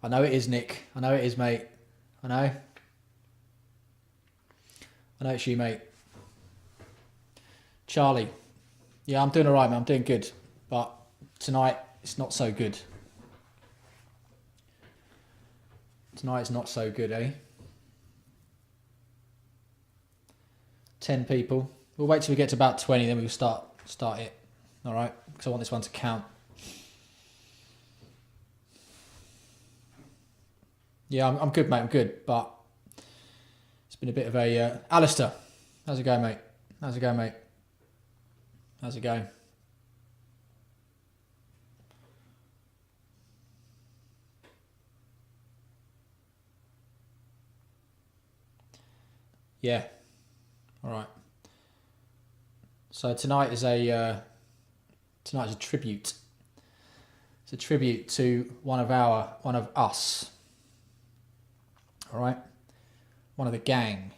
I know it is, Nick. I know it is, mate. I know it's you, mate. Charlie. Yeah, I'm doing all right, man. I'm doing good. But tonight, it's not so good. Tonight is not so good, eh? 10 people. We'll wait till we get to about 20, then we'll start it. All right? Because I want this one to count. Yeah, I'm good, mate. I'm good. But it's been a bit of a... Alistair, how's it going, mate? How's it going, mate? How's it going? Yeah. All right. So tonight is a tribute. It's a tribute to one of us. All right. One of the gang,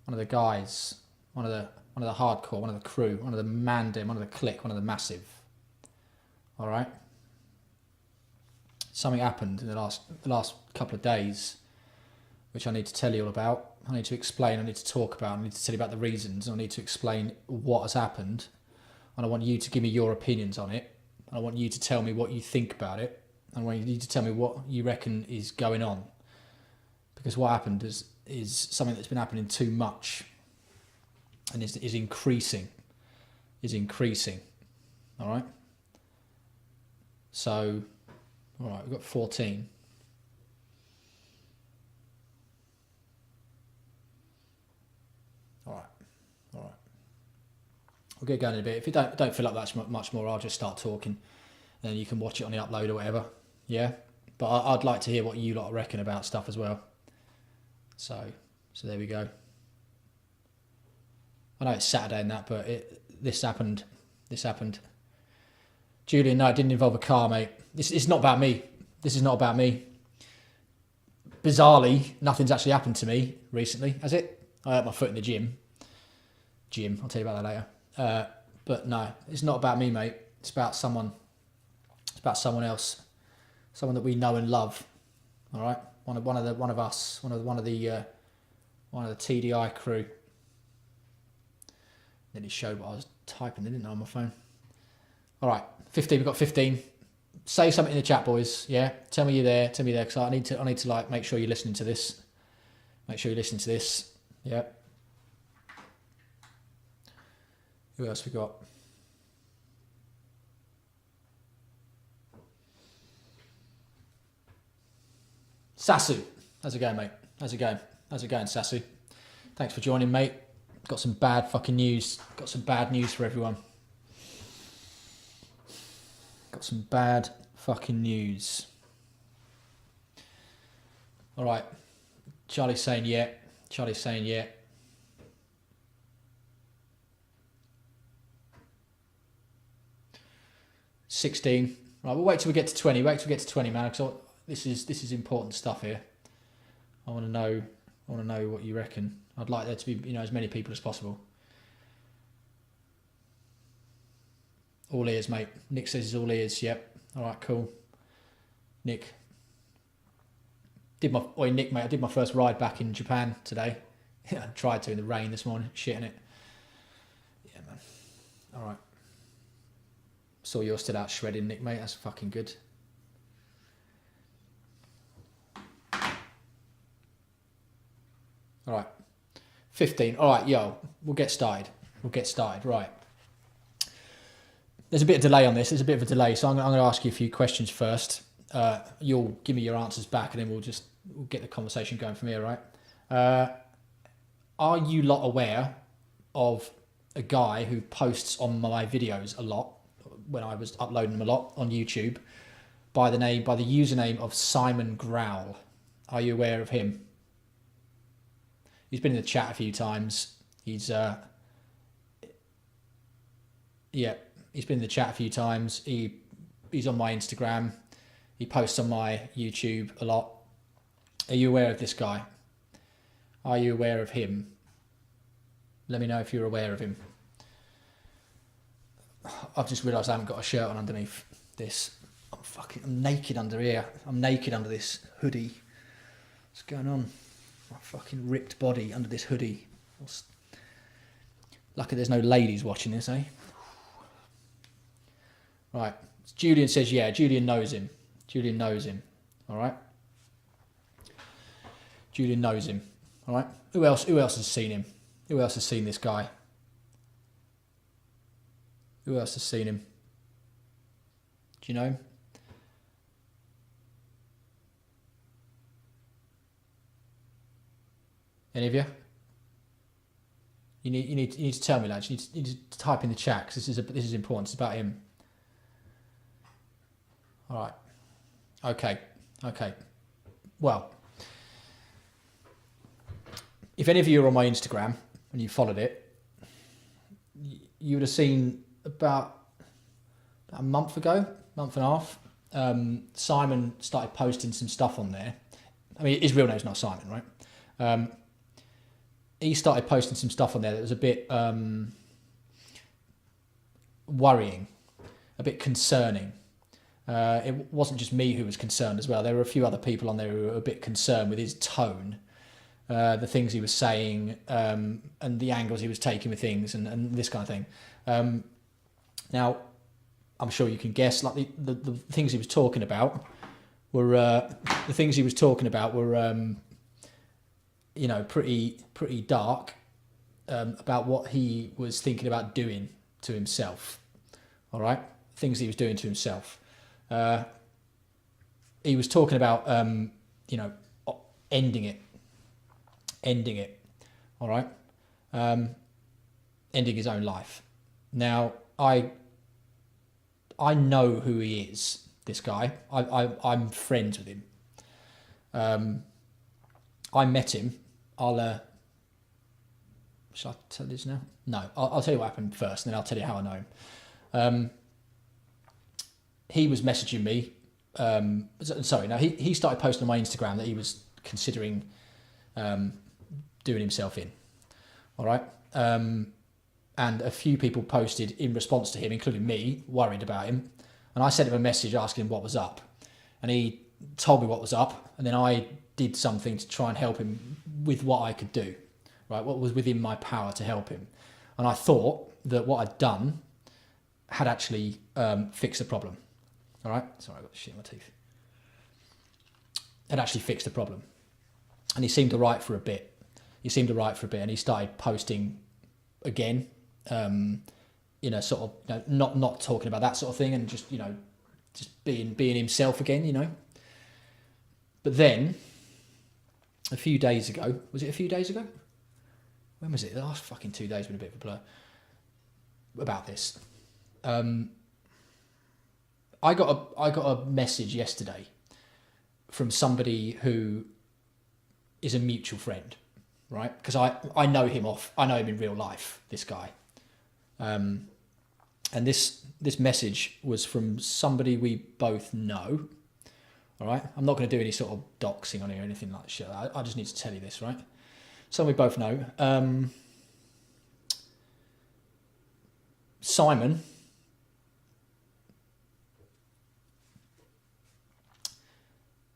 one of the guys, one of the hardcore, one of the crew, one of the mandem, one of the clique, one of the massive. All right. Something happened in the last couple of days, which I need to tell you all about. I need to explain. I need to talk about. I need to tell you about the reasons. I need to explain what has happened, and I want you to give me your opinions on it. I want you to tell me what you think about it. I want you to tell me what you reckon is going on, because what happened is something that's been happening too much, and is increasing. Is increasing. All right. So, all right, we've got 14. All right. We'll get going in a bit. If you don't feel like that's much more, I'll just start talking, and then you can watch it on the upload or whatever. Yeah. But I'd like to hear what you lot reckon about stuff as well. So there we go. I know it's Saturday and that, but this happened. Julian, no, it didn't involve a car, mate. It's not about me. This is not about me. Bizarrely, nothing's actually happened to me recently, has it? I hurt my foot in the gym. I'll tell you about that later. But no, it's not about me, mate. It's about someone. It's about someone else. Someone that we know and love. All right, one of us. One of the TDI crew. Then he showed what I was typing, didn't I, on my phone? All right, 15. We've got 15. Say something in the chat, boys. Yeah, tell me you're there. Tell me you're there, because I need to like make sure you're listening to this. Make sure you're listening to this. Yeah. Who else we got? Sasu. How's it going, mate? How's it going, Sasu? Thanks for joining, mate. Got some bad fucking news. Got some bad news for everyone. Got some bad fucking news. All right. Charlie's saying yeah. 16. Right, we'll wait till we get to 20. Wait till we get to 20, man, because this is important stuff here. I want to know what you reckon. I'd like there to be, as many people as possible. All ears, mate. Nick says he's all ears. Yep. All right, cool. Nick. Nick, mate, I did my first ride back in Japan today. I tried to in the rain this morning. Shitting it. Yeah, man. All right. Saw you're still out shredding, Nick, mate. That's fucking good. All right. 15. All right, yo. We'll get started. Right. There's a bit of delay on this. There's a bit of a delay, so I'm going to ask you a few questions first. You'll give me your answers back, and then we'll get the conversation going from here, right? Are you lot aware of a guy who posts on my videos a lot, when I was uploading them a lot on YouTube, by the username of Simon Growl? Are you aware of him? He's been in the chat a few times. He's been in the chat a few times. He's on my Instagram. He posts on my YouTube a lot. Are you aware of this guy? Are you aware of him? Let me know if you're aware of him. I've just realised I haven't got a shirt on underneath this. I'm I'm naked under here. I'm naked under this hoodie. What's going on? My fucking ripped body under this hoodie. Lucky there's no ladies watching this, eh? Right. Julian says, yeah, Julian knows him. Julian knows him. All right. Julian knows him. All right. Who else has seen him? Who else has seen this guy? Who else has seen him? Do you know him? Any of you? You need to tell me, lads. You need to type in the chat because this is important. It's about him. All right. Okay. Well, if any of you are on my Instagram and you followed it, you would have seen about a month and a half, Simon started posting some stuff on there. I mean, his real name's not Simon, right? He started posting some stuff on there that was a bit worrying, a bit concerning. It wasn't just me who was concerned as well. There were a few other people on there who were a bit concerned with his tone, the things he was saying, and the angles he was taking with things, and this kind of thing. Now, I'm sure you can guess, like the things he was talking about were pretty dark about what he was thinking about doing to himself. All right, things he was doing to himself. He was talking about ending it. All right, ending his own life. Now I know who he is. This guy, I'm friends with him. I met him. Shall I tell this now? No, I'll tell you what happened first, and then I'll tell you how I know him. He was messaging me. He started posting on my Instagram that he was considering doing himself in. All right. And a few people posted in response to him, including me, worried about him. And I sent him a message asking him what was up. And he told me what was up. And then I did something to try and help him with what I could do, right? What was within my power to help him. And I thought that what I'd done had actually fixed the problem. All right? Sorry, I got shit in my teeth. Had actually fixed the problem. And he seemed all right for a bit. And he started posting again, sort of not talking about that sort of thing, and just being himself again, But then a few days ago, was it a few days ago? When was it? The last fucking 2 days been a bit of a blur about this. I got a message yesterday from somebody who is a mutual friend, right? Because I know him in real life, this guy. And this message was from somebody we both know. All right, I'm not going to do any sort of doxing on here or anything like that shit. I just need to tell you this, right? Someone we both know. Simon.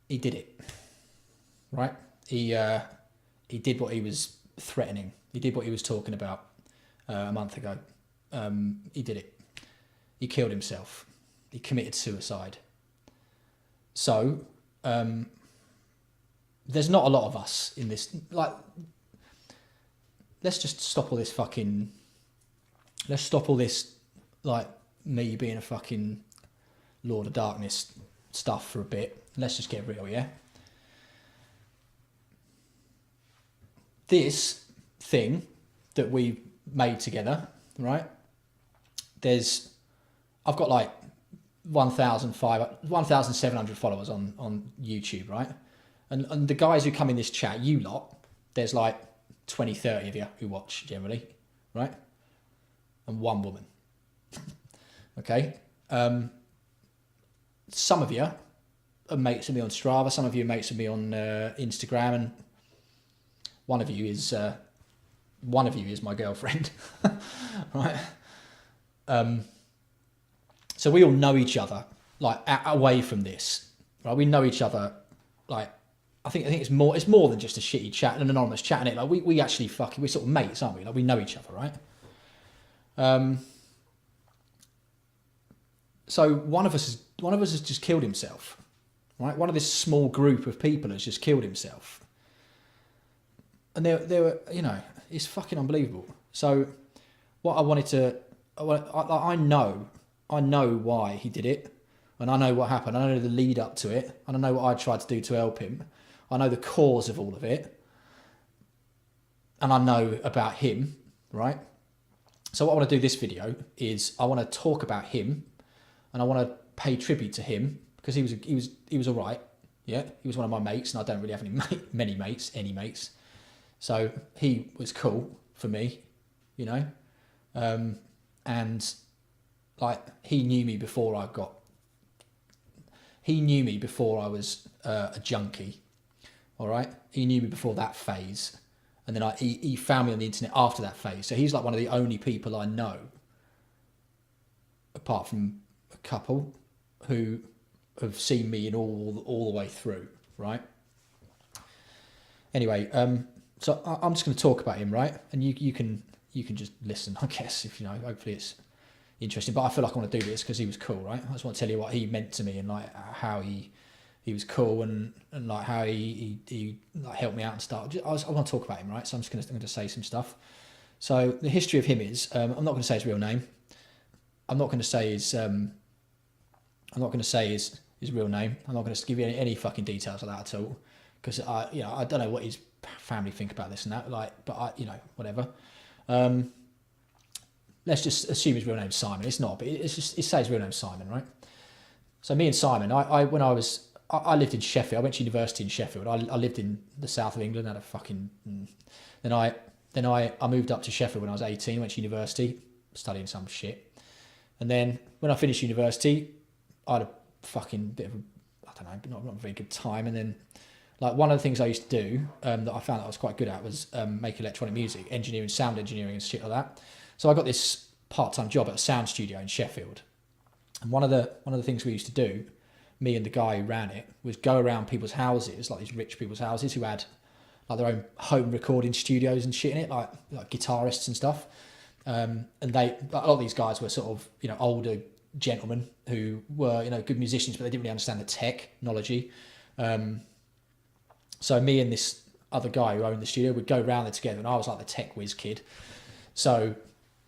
He did it, right? He did what he was threatening. He did what he was talking about a month ago. He did it. He killed himself. He committed suicide. So, there's not a lot of us in this. Like, let's just stop all this fucking. Let's stop all this, like, me being a fucking Lord of Darkness stuff for a bit. Let's just get real, yeah? This thing that we made together, right? I've got like 1,700 followers on YouTube, right? And the guys who come in this chat, you lot, there's like 20, 30 of you who watch generally, right? And one woman. Okay? Some of you are mates with me on Strava, some of you are mates with me on Instagram, and one of you is my girlfriend, right? So we all know each other, like away from this, right? We know each other, like, I think it's more than just a shitty chat, an anonymous chat, innit? Like we actually we're sort of mates, aren't we? Like we know each other, right? So one of us has just killed himself, right? One of this small group of people has just killed himself, and they were, you know, it's fucking unbelievable. So what I wanted to, I know why he did it, and I know what happened. I know the lead up to it, and I know what I tried to do to help him. I know the cause of all of it, and I know about him, right? So what I want to do this video is I want to talk about him, and I want to pay tribute to him because he was all right. Yeah, he was one of my mates, and I don't really have any mates. So he was cool for me, you know, and like he knew me before I was a junkie. All right, he knew me before that phase, and then he found me on the internet after that phase. So he's like one of the only people I know, apart from a couple, who have seen me in all the way through. Right. Anyway, so I'm just going to talk about him, right? And you can just listen, I guess, if you know. Hopefully it's interesting. But I feel like I want to do this because he was cool, right? I just want to tell you what he meant to me and like how he was cool and like how he like helped me out and stuff. I want to talk about him, right? So I'm just going to say some stuff. So the history of him is I'm not going to say his real name. I'm not going to say his real name. I'm not going to give you any fucking details of that at all because I don't know what his family think about this and that. Like, but whatever. Let's just assume his real name's Simon. It's not, but it says his real name's Simon, right? So me and Simon, I lived in Sheffield. I went to university in Sheffield. I lived in the south of England. Then I moved up to Sheffield when I was 18. Went to university, studying some shit. And then when I finished university, I had a fucking bit of not a very good time. And then like one of the things I used to do that I found that I was quite good at was make electronic music, engineering, sound engineering and shit like that. So I got this part-time job at a sound studio in Sheffield. And one of the things we used to do, me and the guy who ran it, was go around people's houses, like these rich people's houses who had like their own home recording studios and shit in it, like guitarists and stuff. And a lot of these guys were sort of, older gentlemen who were, good musicians, but they didn't really understand the technology. So me and this other guy who owned the studio would go around there together, and I was like the tech whiz kid. So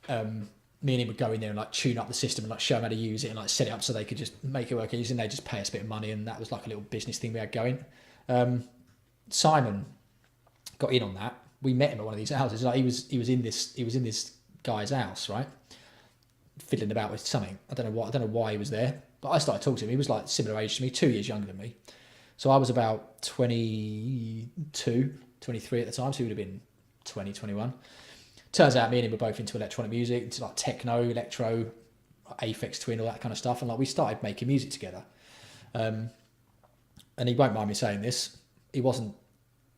me and him would go in there and like tune up the system and like show them how to use it and like set it up so they could just make it work easy, and they just pay us a bit of money, and that was like a little business thing we had going. Simon got in on that. We met him at one of these houses. Like he was in this guy's house, right? Fiddling about with something. I don't know why he was there, but I started talking to him. He was like similar age to me, 2 years younger than me. So I was about 22, 23 at the time, so he would have been 20, 21. Turns out me and him were both into electronic music, into like techno, electro, Aphex Twin, all that kind of stuff. And like we started making music together. And he won't mind me saying this, he wasn't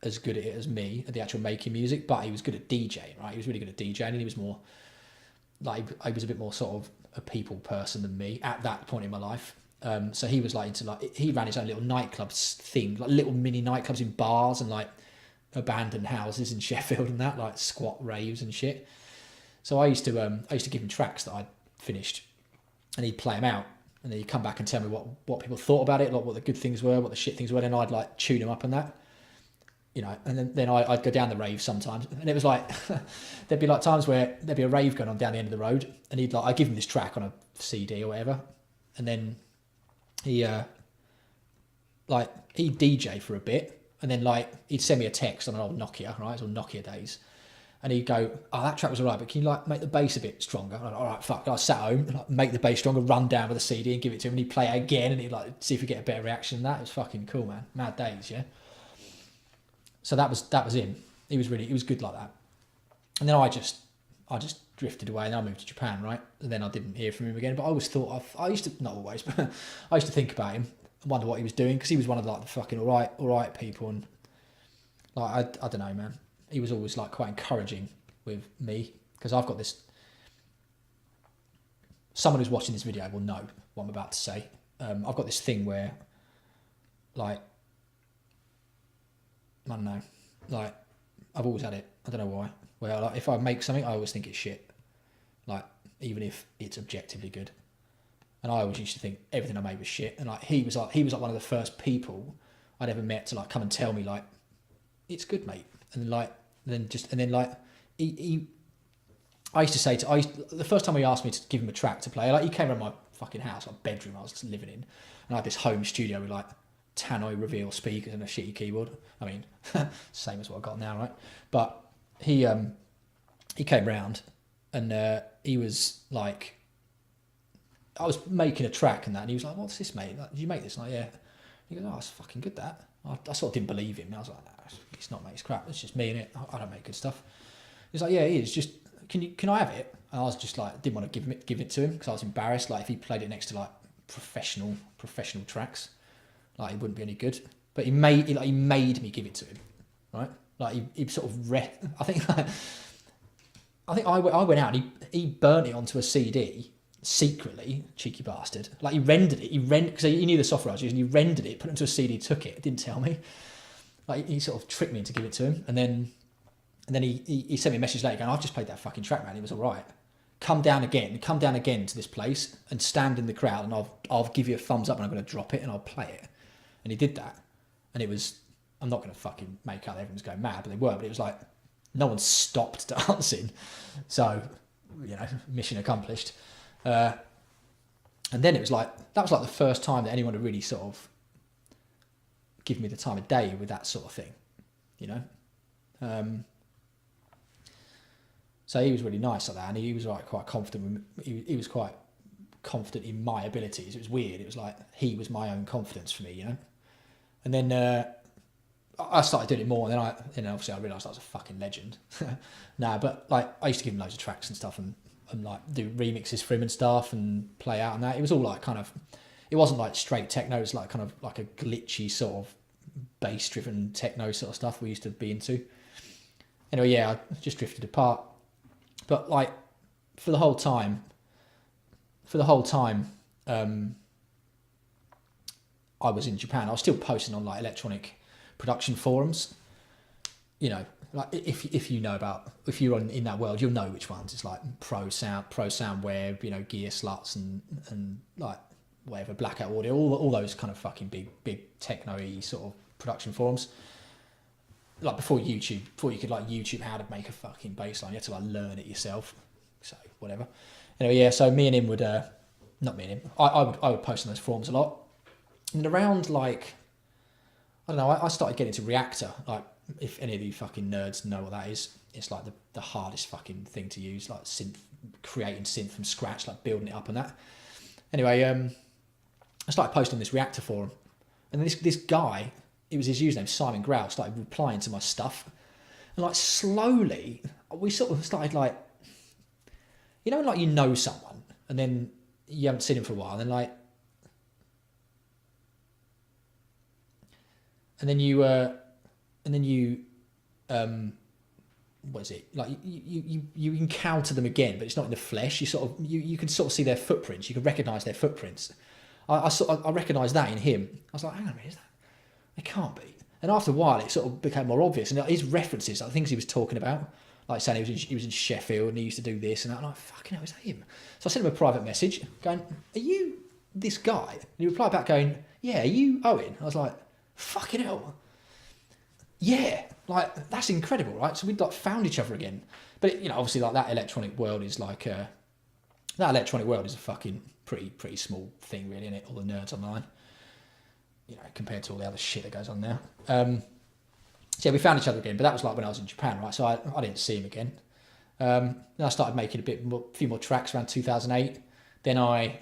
as good at it as me, at the actual making music, but he was good at DJing, right? He was really good at DJing, and he was more, like, I was a bit more sort of a people person than me at that point in my life. So he was like into like, he ran his own little nightclubs thing, like little mini nightclubs in bars and like abandoned houses in Sheffield and that, like squat raves and shit. So I used to give him tracks that I'd finished, and he'd play them out, and then he'd come back and tell me what people thought about it, like what the good things were, what the shit things were, and I'd like tune them up and that, and then I'd go down the rave sometimes, and it was like there'd be like times where there'd be a rave going on down the end of the road, and I'd give him this track on a CD or whatever, and then he'd DJ for a bit, and then like he'd send me a text on an old Nokia, right? It was all Nokia days, and he'd go, "Oh, that track was alright, but can you like make the bass a bit stronger?" I'm like, "All right, fuck." I sat home, like, make the bass stronger, run down with a CD and give it to him, and he'd play it again, and he'd like see if we get a better reaction than that. It was fucking cool, man. Mad days, yeah. So that was him. He was good like that. And then I just drifted away, and I moved to Japan, right? And then I didn't hear from him again. But I always thought I used to, not always, but I used to think about him and wonder what he was doing, because he was one of like the fucking all right people, and like I don't know, man. He was always like quite encouraging with me, because I've got this. Someone who's watching this video will know what I'm about to say. I've got this thing where, like, I don't know, like, I've always had it. I don't know why. Where, like, if I make something, I always think it's shit. Like, even if it's objectively good. And I always used to think everything I made was shit. And like he was like one of the first people I'd ever met to like come and tell me like, it's good, mate. And like he I used to say the first time he asked me to give him a track to play, like he came around my fucking house, like bedroom I was living in, and I had this home studio with like Tannoy Reveal speakers and a shitty keyboard. I mean, same as what I got now, right? But he came round and he was like, I was making a track and that, and he was like, "What's this, mate? Like, did you make this?" And I'm like, "Yeah." He goes, "Oh, it's fucking good, that." I sort of didn't believe him. I was like, "No, it's not, mate. It's crap. It's just me in it. I don't make good stuff." He's like, "Yeah, it is. Just can I have it?" And I was just like, didn't want to give it to him because I was embarrassed. Like if he played it next to like professional tracks, like it wouldn't be any good. But he made me give it to him, right? Like he sort of I think I went out and he burnt it onto a CD. Secretly, cheeky bastard. Like he rendered it. Because he knew the software I was using. He rendered it, put it into a CD, took it. Didn't tell me. Like he sort of tricked me into giving it to him. And then he sent me a message later going, "I've just played that fucking track, man. It was all right. Come down again to this place and stand in the crowd, and I'll give you a thumbs up, and I'm going to drop it and I'll play it." And he did that, and it was. I'm not going to fucking make out everyone's going mad, but they were. But it was like no one stopped dancing, so mission accomplished. And then it was like that was like the first time that anyone had really sort of given me the time of day with that sort of thing, so he was really nice like that, and he was like quite confident. He was quite confident in my abilities. It was weird. It was like he was my own confidence for me, And then I started doing it more, and then obviously I realised I was a fucking legend. But like I used to give him loads of tracks and stuff, and like do remixes for him and stuff and play out and that. It was all like kind of, it wasn't like straight techno, it was like kind of like a glitchy sort of bass driven techno sort of stuff we used to be into. Anyway, yeah, I just drifted apart. But like for the whole time, I was in Japan, I was still posting on like electronic production forums, like if you know about, if you're in that world, you'll know which ones. It's like Pro Sound Web, Gear Sluts and like whatever, Blackout Audio, all those kind of fucking big techno-y sort of production forums. Like before you could like YouTube how to make a fucking bass line, you had to like learn it yourself. So whatever. Anyway, yeah. So me and him would, not me and him. I would post on those forums a lot. And around like, I don't know, I started getting into Reactor. Like, if any of you fucking nerds know what that is, it's like the hardest fucking thing to use, like creating synth from scratch, like building it up and that. Anyway, I started posting on this Reactor forum, and this guy, it was his username, Simon Growl, started replying to my stuff, and like slowly we sort of started like, like someone, and then you haven't seen him for a while, and then you what is it, like you encounter them again, but it's not in the flesh. You can sort of see their footprints, you can recognize their footprints. I recognized that in him. I was like, hang on a minute, is that, it can't be. And after a while it sort of became more obvious, and his references, like things he was talking about, like saying he was in Sheffield and he used to do this and that, and I'm like, fucking hell, is that him? So I sent him a private message going, "Are you this guy?" And he replied back going, "Yeah, are you Owen?" I was like, fucking hell, yeah, like that's incredible, right? So we'd like found each other again. But obviously like that electronic world is like a fucking pretty small thing, really, isn't it? All the nerds online, compared to all the other shit that goes on now. So yeah, we found each other again, but that was like when I was in Japan, right? So I didn't see him again. Then I started making a few more tracks around 2008. Then I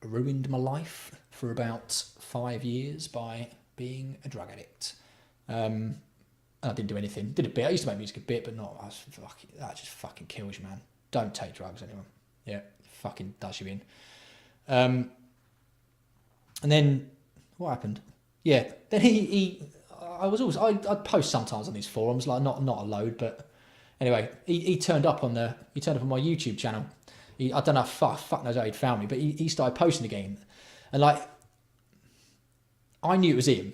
ruined my life for about 5 years by being a drug addict. And I didn't do anything. Did a bit. I used to make music a bit, but not. That just fucking kills you, man. Don't take drugs, anyone. Yeah, fucking does you in. And then what happened? Yeah, then I'd post sometimes on these forums, like not a load, but anyway, he turned up on my YouTube channel. I don't know, fuck knows how he'd found me, but he started posting again. And like, I knew it was him,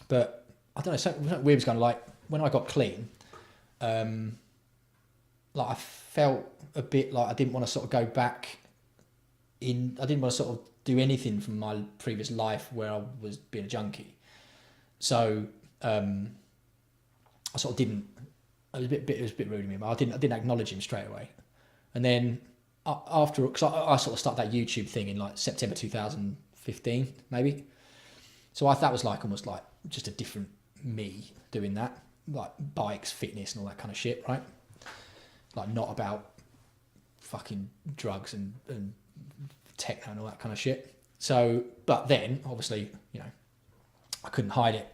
but I don't know, something weird was going like, when I got clean, like I felt a bit like I didn't want to sort of go back in, I didn't want to sort of do anything from my previous life where I was being a junkie. So I sort of didn't, it was a bit rude of me, but I didn't acknowledge him straight away. And then after, because I sort of started that YouTube thing in like September 2015, maybe. So that was like almost like just a different me doing that, like bikes, fitness and all that kind of shit, right? Like not about fucking drugs and techno and all that kind of shit. So, but then obviously, you know, I couldn't hide it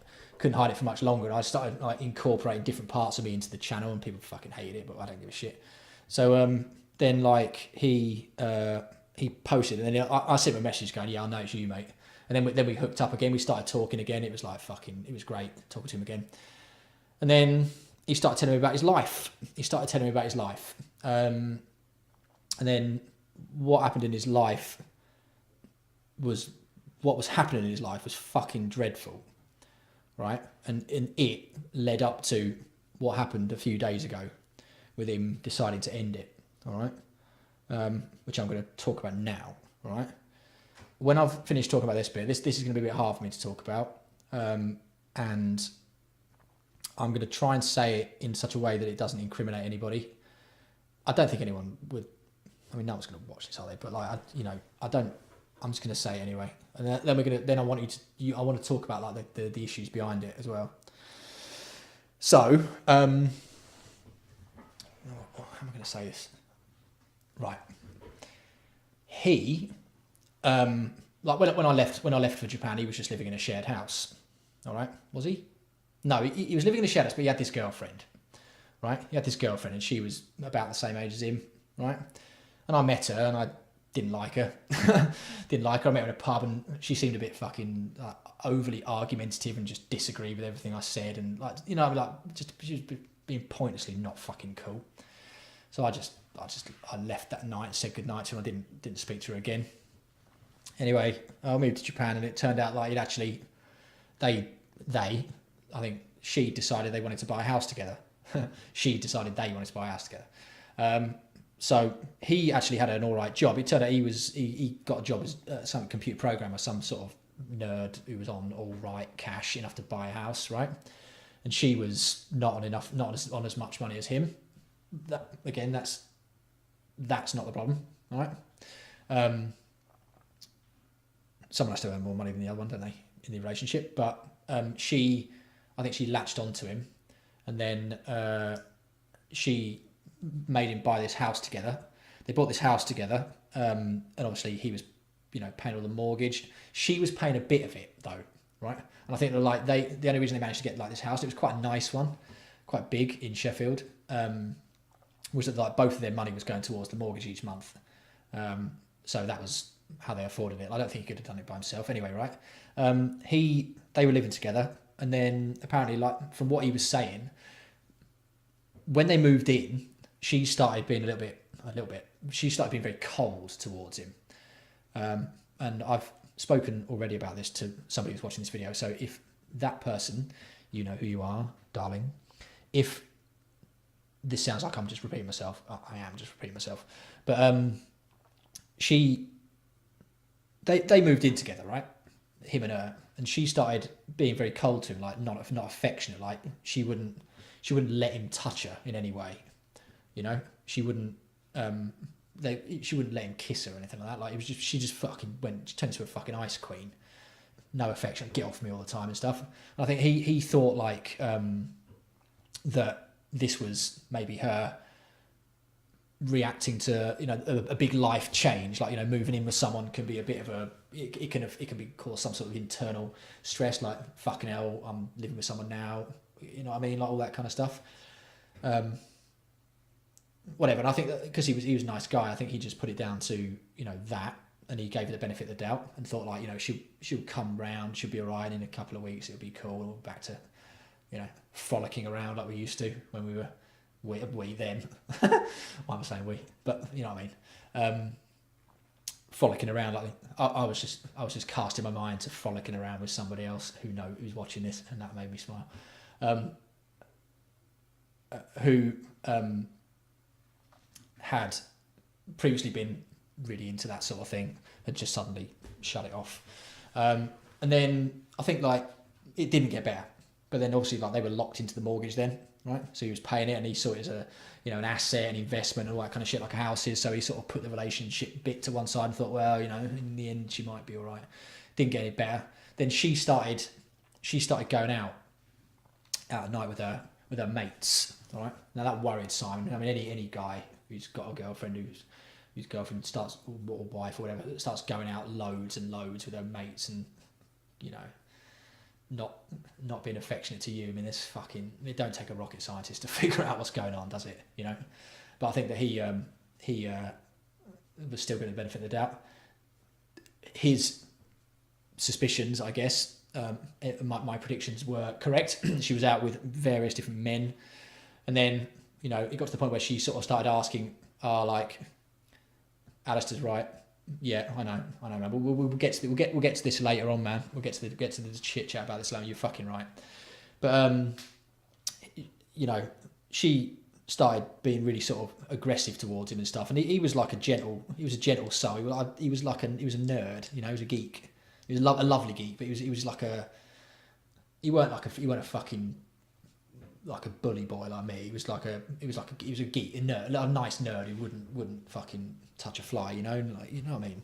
for much longer. And I started like incorporating different parts of me into the channel, and people fucking hated it, but I don't give a shit. So then like he posted, and then I sent him a message going, yeah, I know it's you, mate. And then we hooked up again. We started talking again. It was like fucking, it was great talking to him again. And then he started telling me about his life. And then what happened in his life was, what was happening in his life was fucking dreadful, right? And it led up to what happened a few days ago with him deciding to end it, all right? Which I'm going to talk about now, all right? When I've finished talking about this bit, this is going to be a bit hard for me to talk about, and I'm going to try and say it in such a way that it doesn't incriminate anybody. I don't think anyone would. I mean, no one's going to watch this, are they? But like, I'm just going to say it anyway, and then I want I want to talk about like the issues behind it as well. So, how am I going to say this? Right. He, like when I left for Japan, he was just living in a shared house. All right, was he? No, he was living in a shared house, but he had this girlfriend, right? He had this girlfriend, and she was about the same age as him, right? And I met her, and I didn't like her. I met her in a pub, and she seemed a bit fucking overly argumentative and just disagreed with everything I said, and like, you know, like just she was being pointlessly not fucking cool. So I left that night and said goodnight to her. I didn't speak to her again. Anyway, I moved to Japan, and it turned out like I think she decided they wanted to buy a house together. She decided they wanted to buy a house together. So he actually had an all right job. It turned out he got a job as some computer programmer, some sort of nerd who was on all right cash enough to buy a house, right? And she was not on as much money as him. That again, that's not the problem, all right? Someone has to earn more money than the other one, don't they, in the relationship? But I think she latched onto him, and then she made him buy this house together. They bought this house together, and obviously he was, you know, paying all the mortgage. She was paying a bit of it though, right? And I think that like the only reason they managed to get like this house, it was quite a nice one, quite big in Sheffield, was that like both of their money was going towards the mortgage each month. So that was how they afforded it. I don't think he could have done it by himself anyway, right? They were living together, and then apparently, like from what he was saying, when they moved in, she started being she started being very cold towards him. And I've spoken already about this to somebody who's watching this video. So if that person, you know who you are, darling. If this sounds like I'm just repeating myself, I am just repeating myself. But they moved in together, right? Him and her, and she started being very cold to him, like not affectionate. Like she wouldn't let him touch her in any way, you know. She wouldn't she wouldn't let him kiss her or anything like that. Like it was just, she turned into a fucking ice queen. No affection, get off me all the time and stuff. And I think he thought like that this was maybe her reacting to, you know, a big life change. Like, you know, moving in with someone can be a bit of it can be cause some sort of internal stress, like fucking hell, I'm living with someone now, you know what I mean, like all that kind of stuff. Whatever. And I think that because he was a nice guy, I think he just put it down to, you know, that, and he gave her the benefit of the doubt and thought like, you know, she'll come round, she'll be all right in a couple of weeks, it'll be cool, we'll be back to, you know, frolicking around like we used to when we were we then. Why am I saying we? But you know what I mean. Frolicking around like I was just casting my mind to frolicking around with somebody else who's watching this, and that made me smile. Who had previously been really into that sort of thing, had just suddenly shut it off. And then I think like it didn't get better, but then obviously like they were locked into the mortgage then, right? So he was paying it, and he saw it as a, you know, an asset, an investment, and all that kind of shit like a house is. So he sort of put the relationship bit to one side and thought, well, you know, in the end she might be all right. Didn't get any better. Then she started going out at night with her mates. All right. Now that worried Simon. I mean, any guy who's got a girlfriend whose girlfriend starts, or wife or whatever, starts going out loads and loads with her mates, and you know, not being affectionate to you. I mean, it don't take a rocket scientist to figure out what's going on, does it? You know. But I think that he was still going to benefit the doubt. His suspicions, I guess, my predictions were correct. She was out with various different men, and then, you know, it got to the point where she sort of started asking, like, Alistair's right. Yeah, I know, man. We'll get to this later on, man. We'll get to the chit chat about this later. You're fucking right. But you know, she started being really sort of aggressive towards him and stuff. And he was like a gentle soul. He was a nerd. You know, he was a geek. He was a lovely geek, but he was like a. He weren't a fucking like a bully boy like me. He was a geek, a nerd, a nice nerd who wouldn't fucking touch a fly, you know, like, you know what I mean.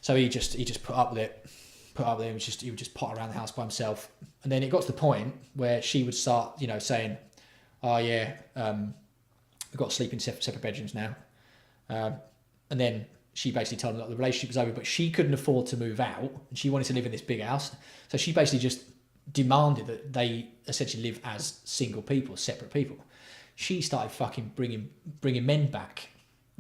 So he just put up with it. He would just pot around the house by himself, and then it got to the point where she would start, you know, saying, "Oh yeah, we've got to sleep in separate bedrooms now," and then she basically told him that the relationship was over, but she couldn't afford to move out, and she wanted to live in this big house, so she basically just demanded that they essentially live as single people, separate people. She started fucking bringing men back.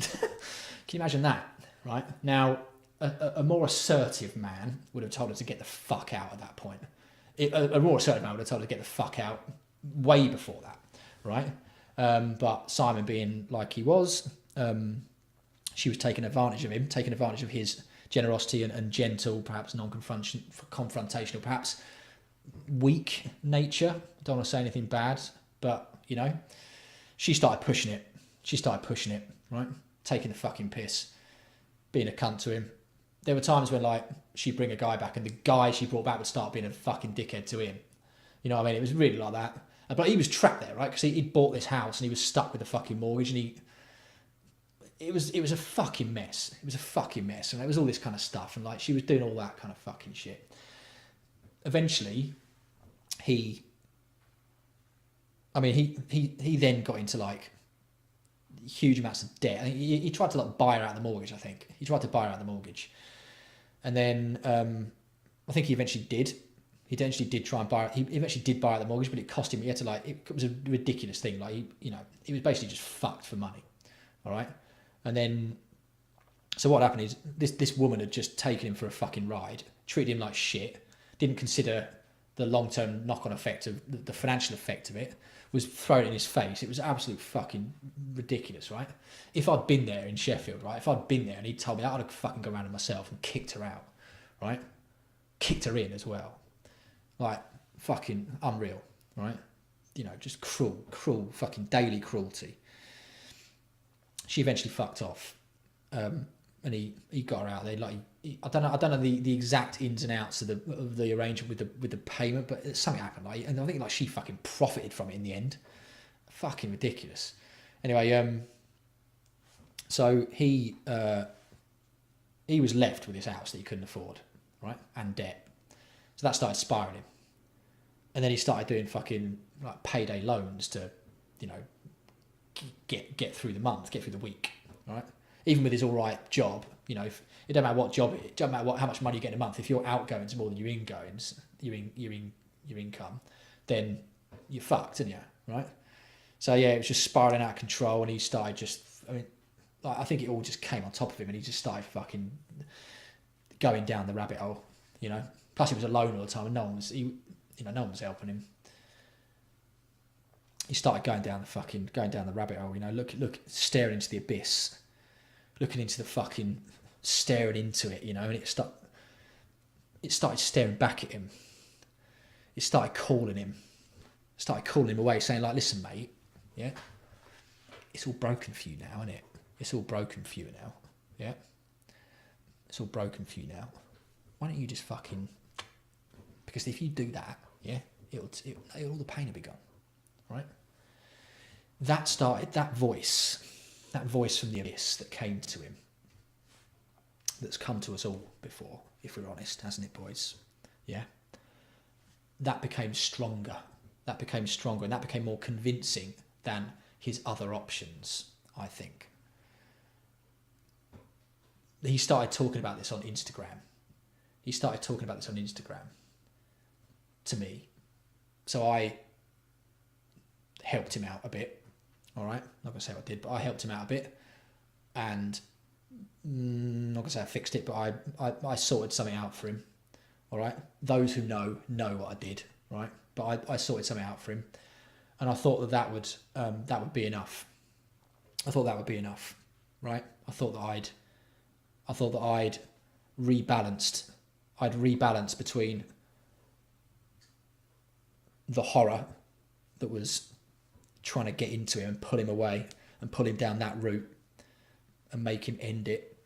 Can you imagine that? Right now, a more assertive man would have told her to get the fuck out at that point. A more assertive man would have told her to get the fuck out way before that, right? But Simon, being like he was, she was taking advantage of him, taking advantage of his generosity and gentle, perhaps non-confrontational, perhaps weak nature. Don't want to say anything bad, but you know, she started pushing it, right? Taking the fucking piss, being a cunt to him. There were times when like she'd bring a guy back, and the guy she brought back would start being a fucking dickhead to him. You know what I mean? It was really like that. But he was trapped there, right? Because he'd bought this house and he was stuck with the fucking mortgage, and it was a fucking mess. It was a fucking mess, and it was all this kind of stuff, and like she was doing all that kind of fucking shit. Eventually, he then got into like huge amounts of debt. I think he tried to like buy her out of the mortgage. I think he tried to buy her out of the mortgage, and then I think he eventually did. He eventually did try and buy. He eventually did buy out the mortgage, but it cost him. He had to like. It was a ridiculous thing. Like he was basically just fucked for money. All right, and then so what happened is this woman had just taken him for a fucking ride, treated him like shit, didn't consider the long-term knock-on effect of the financial effect of it, was thrown in his face. It was absolute fucking ridiculous, right? If I'd been there in Sheffield, right? If I'd been there and he'd told me, I'd have fucking gone around it myself and kicked her out, right? Kicked her in as well. Like, fucking unreal, right? You know, just cruel, fucking daily cruelty. She eventually fucked off, and he got her out there. Like, I don't know the exact ins and outs of the arrangement with the payment, but something happened. Like, and I think like she fucking profited from it in the end. Fucking ridiculous. Anyway, so he was left with this house that he couldn't afford, right, and debt. So that started spiraling, and then he started doing fucking like payday loans to, you know, get through the month, get through the week, right? Even with his all right job, you know, if, it don't matter what job it don't matter how much money you get in a month. If your outgoings are more than your ingoings, your income, then you're fucked, aren't you? Right? So yeah, it was just spiraling out of control, and he started just. I mean, like, I think it all just came on top of him, and he just started fucking going down the rabbit hole. You know. Plus, he was alone all the time, and no one was helping him. He started going down the rabbit hole. You know, look, staring into the abyss. Looking into the fucking staring into it, you know, and it started staring back at him. It started calling him away, saying like, listen, mate, yeah, it's all broken for you now, isn't it? It's all broken for you now, yeah? It's all broken for you now. Why don't you just fucking... Because if you do that, yeah, all the pain will be gone, right? That started, that voice from the abyss that came to him, that's come to us all before, if we're honest, hasn't it, boys? Yeah? That became stronger. That became stronger, and that became more convincing than his other options, I think. He started talking about this on Instagram. To me. So I helped him out a bit. All right? Not going to say what I did, but I helped him out a bit. And not going to say I fixed it, but I sorted something out for him. All right? Those who know what I did, right? But I sorted something out for him. And I thought that would be enough. I thought that would be enough, right? I thought that I'd rebalanced. I'd rebalanced between the horror that was trying to get into him and pull him away and pull him down that route and make him end it,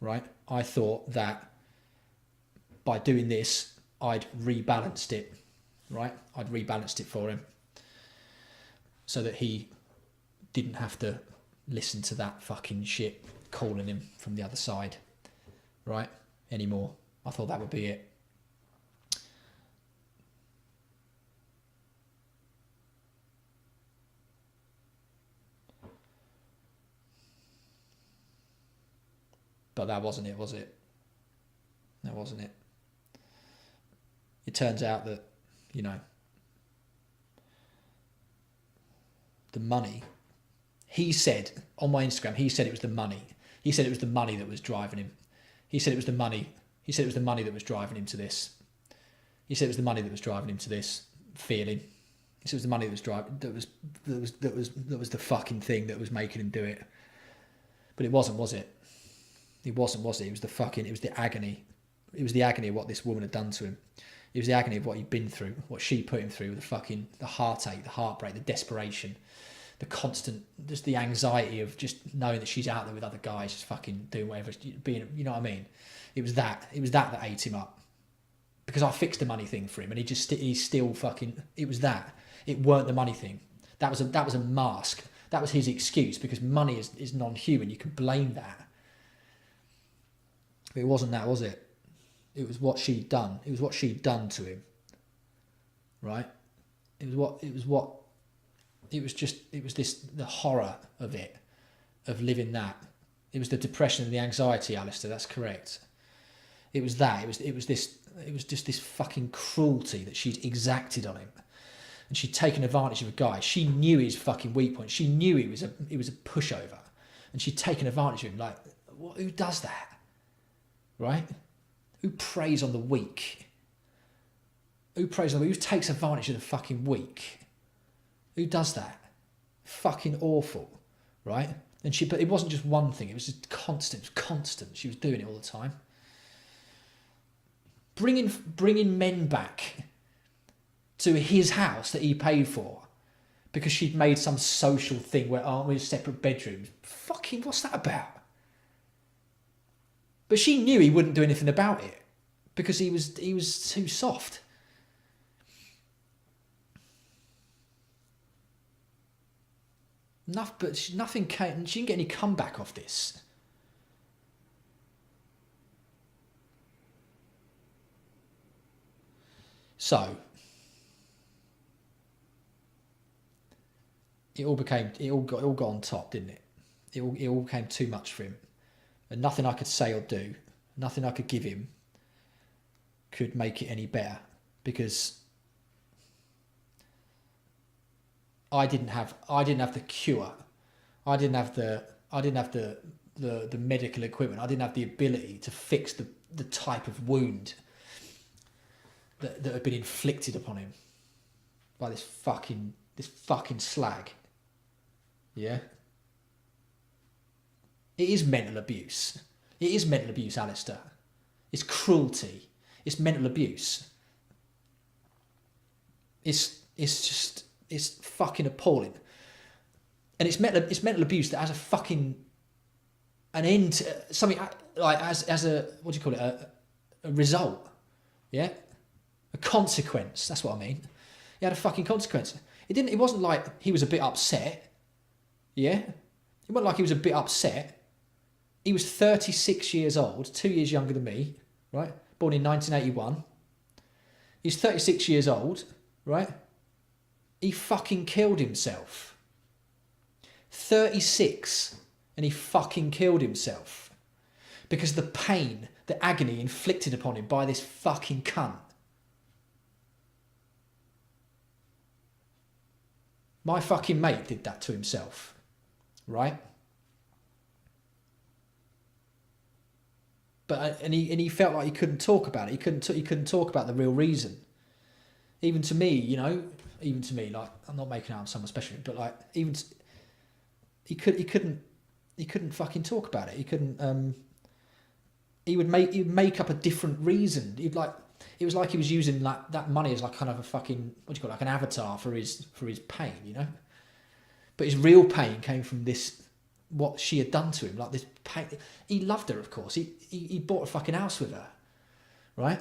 right? I thought that by doing this, I'd rebalanced it, right? I'd rebalanced it for him so that he didn't have to listen to that fucking shit calling him from the other side, right? Anymore. I thought that would be it. But that wasn't it, was it? That wasn't it. It turns out that, you know, the money, he said on my Instagram, he said it was the money. He said it was the money that was driving him. He said it was the money. He said it was the money that was driving him to this. He said it was the money that was driving him to this feeling. He said it was the money that was driving, that was the fucking thing that was making him do it. But it wasn't, was it? It wasn't, was it? It was the agony. It was the agony of what this woman had done to him. It was the agony of what he'd been through, what she put him through, the heartache, the heartbreak, the desperation, the constant, just the anxiety of just knowing that she's out there with other guys, just fucking doing whatever, being, you know what I mean? It was that ate him up. Because I fixed the money thing for him, and he's still fucking, it was that. It weren't the money thing. That was a mask. That was his excuse, because money is non-human. You can blame that. But it wasn't that, was it? It was what she'd done. It was what she'd done to him. Right? It was the horror of it, of living that. It was the depression and the anxiety, Alistair, that's correct. It was that. It was just this fucking cruelty that she'd exacted on him. And she'd taken advantage of a guy. She knew his fucking weak point. She knew he was a pushover. And she'd taken advantage of him. Like, who does that? Right? Who preys on the weak? Who takes advantage of the fucking weak? Who does that? Fucking awful, right? But it wasn't just one thing. It was just constant. She was doing it all the time. Bringing men back to his house that he paid for because she'd made some social thing where aren't we separate bedrooms? Fucking, what's that about? But she knew he wouldn't do anything about it because he was too soft. Nothing came. She didn't get any comeback off this. So it all got on top, didn't it? It all became too much for him, and nothing I could say or do, nothing I could give him, could make it any better, because I didn't have the cure. I didn't have the medical equipment. I didn't have the ability to fix the type of wound that had been inflicted upon him by this fucking slag. Yeah? It is mental abuse. It is mental abuse, Alistair. It's cruelty. It's mental abuse. It's fucking appalling. And it's mental abuse that has a fucking an end to something like as a, what do you call it, a result, yeah, a consequence. That's what I mean. He had a fucking consequence. It wasn't like he was a bit upset, yeah. It wasn't like he was a bit upset. He was 36 years old, 2 years younger than me, right? Born in 1981. He's 36 years old, right? He fucking killed himself. 36, and he fucking killed himself because of the pain, the agony inflicted upon him by this fucking cunt. My fucking mate did that to himself, right? But and he felt like he couldn't talk about it. He couldn't talk about the real reason. Even to me, you know, like, I'm not making out I'm someone special, but like even he couldn't fucking talk about it. He couldn't. He'd make up a different reason. It was like he was using that money as like kind of a fucking, what do you call it, like an avatar for his pain, you know. But his real pain came from this, what she had done to him, like this pain. He loved her, of course. He bought a fucking house with her, right?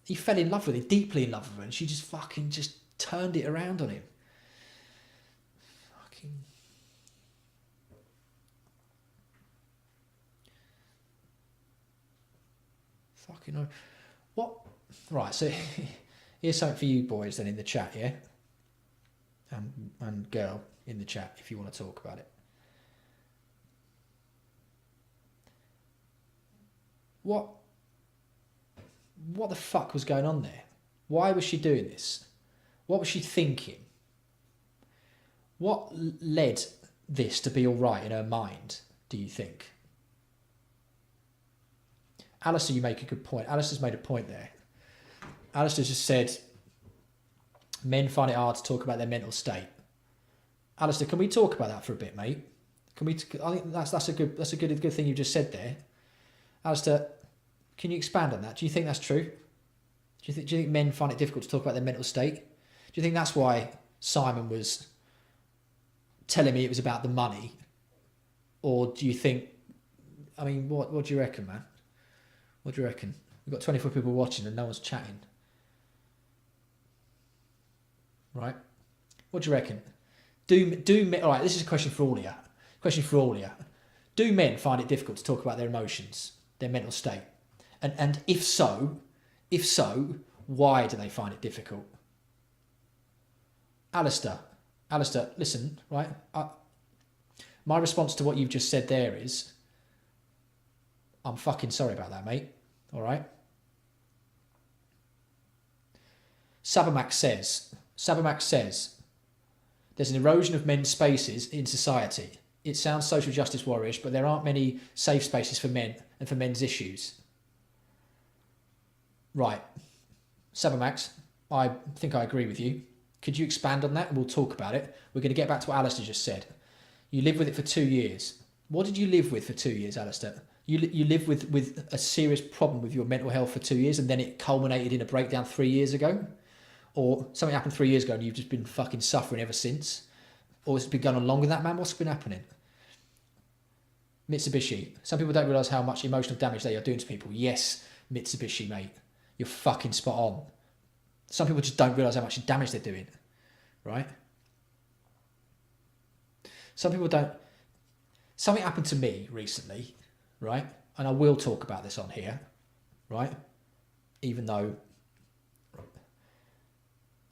He fell in love with her, deeply in love with her, and she just fucking just turned it around on him. Fucking. Fucking hell. What? Right, so here's something for you boys then in the chat, yeah? And girl in the chat if you want to talk about it. What the fuck was going on there? Why was she doing this? What was she thinking? What led this to be all right in her mind, do you think? Alistair, you make a good point. Alistair's made a point there. Alistair just said, men find it hard to talk about their mental state. Alistair, can we talk about that for a bit, mate? I think that's a good thing you just said there. Alistair, can you expand on that? Do you think that's true? Do you think men find it difficult to talk about their mental state? Do you think that's why Simon was telling me it was about the money? Or do you think, I mean, what do you reckon, man? What do you reckon? We've got 24 people watching and no one's chatting. Right? What do you reckon? All right, this is a question for all of you. Question for all of you. Do men find it difficult to talk about their emotions, their mental state? And if so, why do they find it difficult? Alistair, listen, right? My response to what you've just said there is, I'm fucking sorry about that, mate. All right? Sabermax says, there's an erosion of men's spaces in society. It sounds social justice warriorish, but there aren't many safe spaces for men and for men's issues. Right. Sabermax, I think I agree with you. Could you expand on that? And we'll talk about it. We're going to get back to what Alistair just said. You lived with it for 2 years. What did you live with for 2 years, Alistair? You lived with a serious problem with your mental health for 2 years and then it culminated in a breakdown 3 years ago? Or something happened 3 years ago and you've just been fucking suffering ever since? Or has it been going on longer than that, man? What's been happening? Mitsubishi. Some people don't realise how much emotional damage they are doing to people. Yes, Mitsubishi, mate. You're fucking spot on. Some people just don't realise how much damage they're doing. Right? Some people don't... Something happened to me recently, right? And I will talk about this on here, right? Even though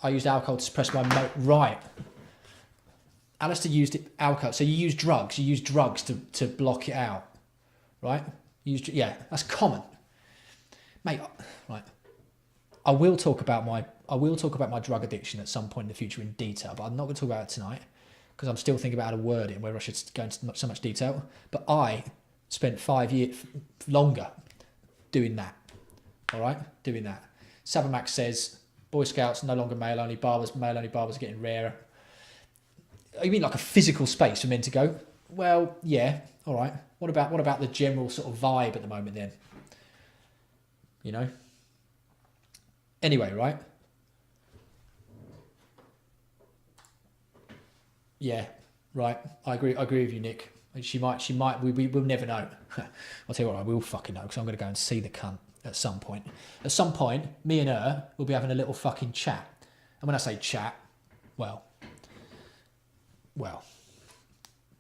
I used alcohol to suppress my... Right. Alistair used alcohol. So you use drugs. You use drugs to block it out, right? Yeah, that's common. Mate, right. I will talk about my drug addiction at some point in the future in detail, but I'm not going to talk about it tonight because I'm still thinking about how to word it and whether I should go into so much detail. But I spent 5 years longer doing that. All right, doing that. Sabermax says Boy Scouts no longer male only barbers. Male only barbers are getting rarer. You mean like a physical space for men to go? Well, yeah, all right. What about the general sort of vibe at the moment then? You know? Anyway, right? Yeah, right. I agree with you, Nick. She might, we'll never know. I'll tell you what, I will fucking know, because I'm going to go and see the cunt at some point. At some point, me and her will be having a little fucking chat. And when I say chat, well,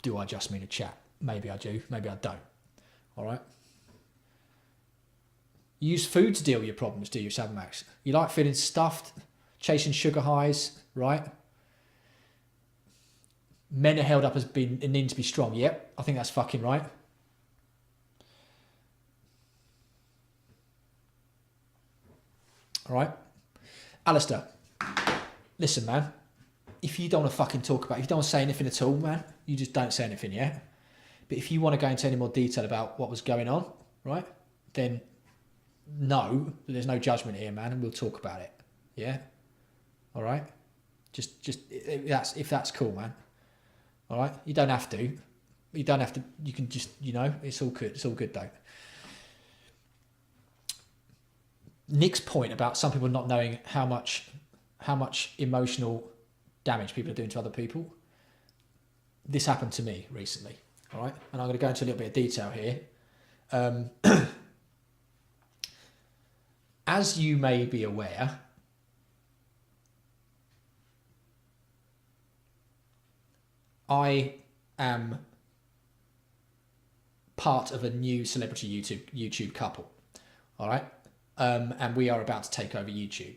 do I just mean a chat? Maybe I do, maybe I don't. All right? You use food to deal with your problems, do you, Max? You like feeling stuffed, chasing sugar highs, right? Men are held up as being needing to be strong. Yep, I think that's fucking right. All right? Alistair, listen, man. If you don't want to fucking talk about it, if you don't want to say anything at all, man, you just don't say anything, yeah? But if you want to go into any more detail about what was going on, right, then no, there's no judgment here, man, and we'll talk about it, yeah? All right? Just if that's cool, man. All right? You don't have to. You don't have to. You can just, you know, it's all good. It's all good, though. Nick's point about some people not knowing how much emotional damage people are doing to other people. This happened to me recently, all right? And I'm going to go into a little bit of detail here. As you may be aware, I am part of a new celebrity YouTube couple, all right? And we are about to take over YouTube.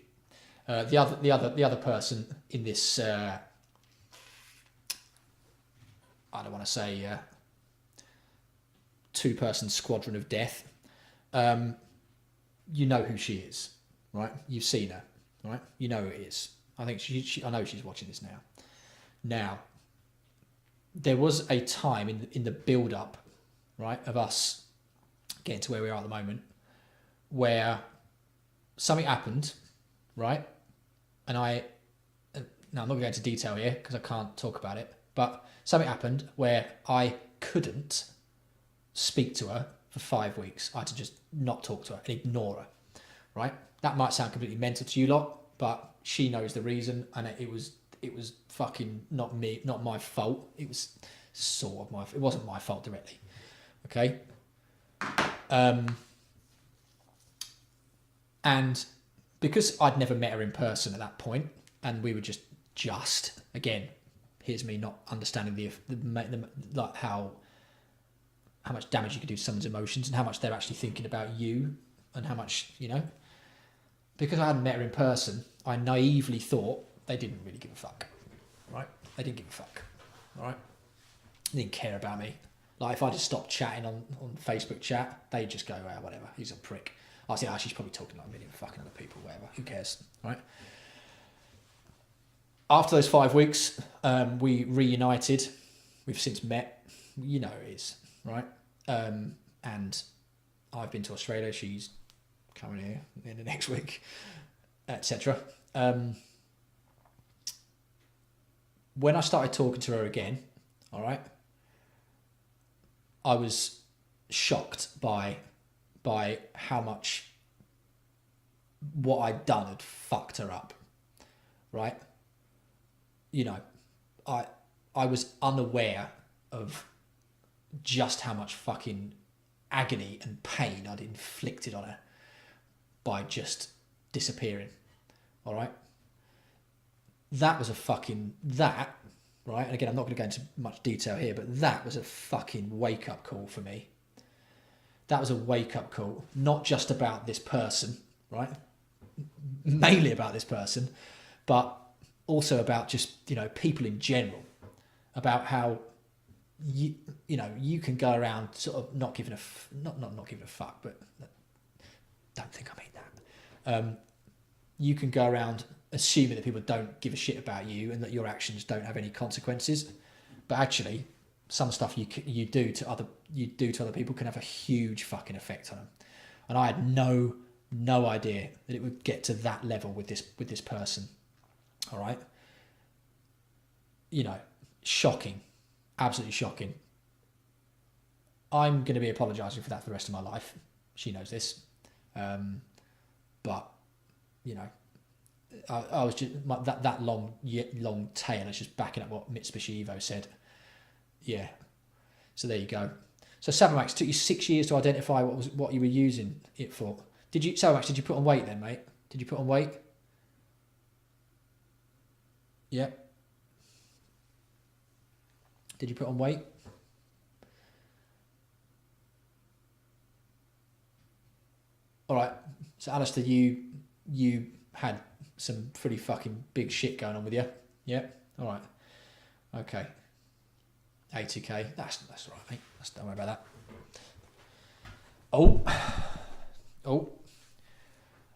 The other person in this, I don't want to say two-person squadron of death. You know who she is, right? You've seen her, right? You know who it is. I think I know she's watching this now. Now, there was a time in the build-up, right, of us getting to where we are at the moment, where something happened, right? And now I'm not going to go into detail here because I can't talk about it, but something happened where I couldn't speak to her for 5 weeks. I had to just not talk to her and ignore her, right? That might sound completely mental to you lot, but she knows the reason, and it was fucking not me, not my fault. It was sort of my fault. It wasn't my fault directly, okay? And because I'd never met her in person at that point, and we were just again, here's me not understanding the like how much damage you could do to someone's emotions and how much they're actually thinking about you and how much, you know. Because I hadn't met her in person, I naively thought they didn't really give a fuck, right? They didn't give a fuck, all right? They didn't care about me. Like, if I just stopped chatting on Facebook chat, they'd just go, well, whatever, he's a prick. I say, she's probably talking like a million fucking other people, whatever, who cares, right? After those 5 weeks, we reunited. We've since met. You know who it is, right? And I've been to Australia. She's coming here in the next week, etc. When I started talking to her again, all right, I was shocked by how much what I'd done had fucked her up, right? You know, I was unaware of just how much fucking agony and pain I'd inflicted on her by just disappearing, all right? That was that, right? And again, I'm not going to go into much detail here, but that was a fucking wake-up call for me. That was a wake-up call, not just about this person, right? Mainly about this person, but also about just, you know, people in general, about how you can go around sort of not giving a fuck, but don't think I mean that. You can go around assuming that people don't give a shit about you and that your actions don't have any consequences, but actually, some stuff you do to other people can have a huge fucking effect on them. And I had no idea that it would get to that level with this person. All right, you know, shocking, absolutely shocking. I'm going to be apologising for that for the rest of my life. She knows this. But, you know, I was just, that long tail is just backing up what Mitsubishi Evo said. Yeah. So there you go. So Sabermax, took you 6 years to identify what you were using it for. Sabermax, did you put on weight then, mate? Did you put on weight? Yeah. Did you put on weight? All right. So Alistair, you had some pretty fucking big shit going on with you. Yeah. All right. Okay. 80k. That's all right, mate. Don't worry about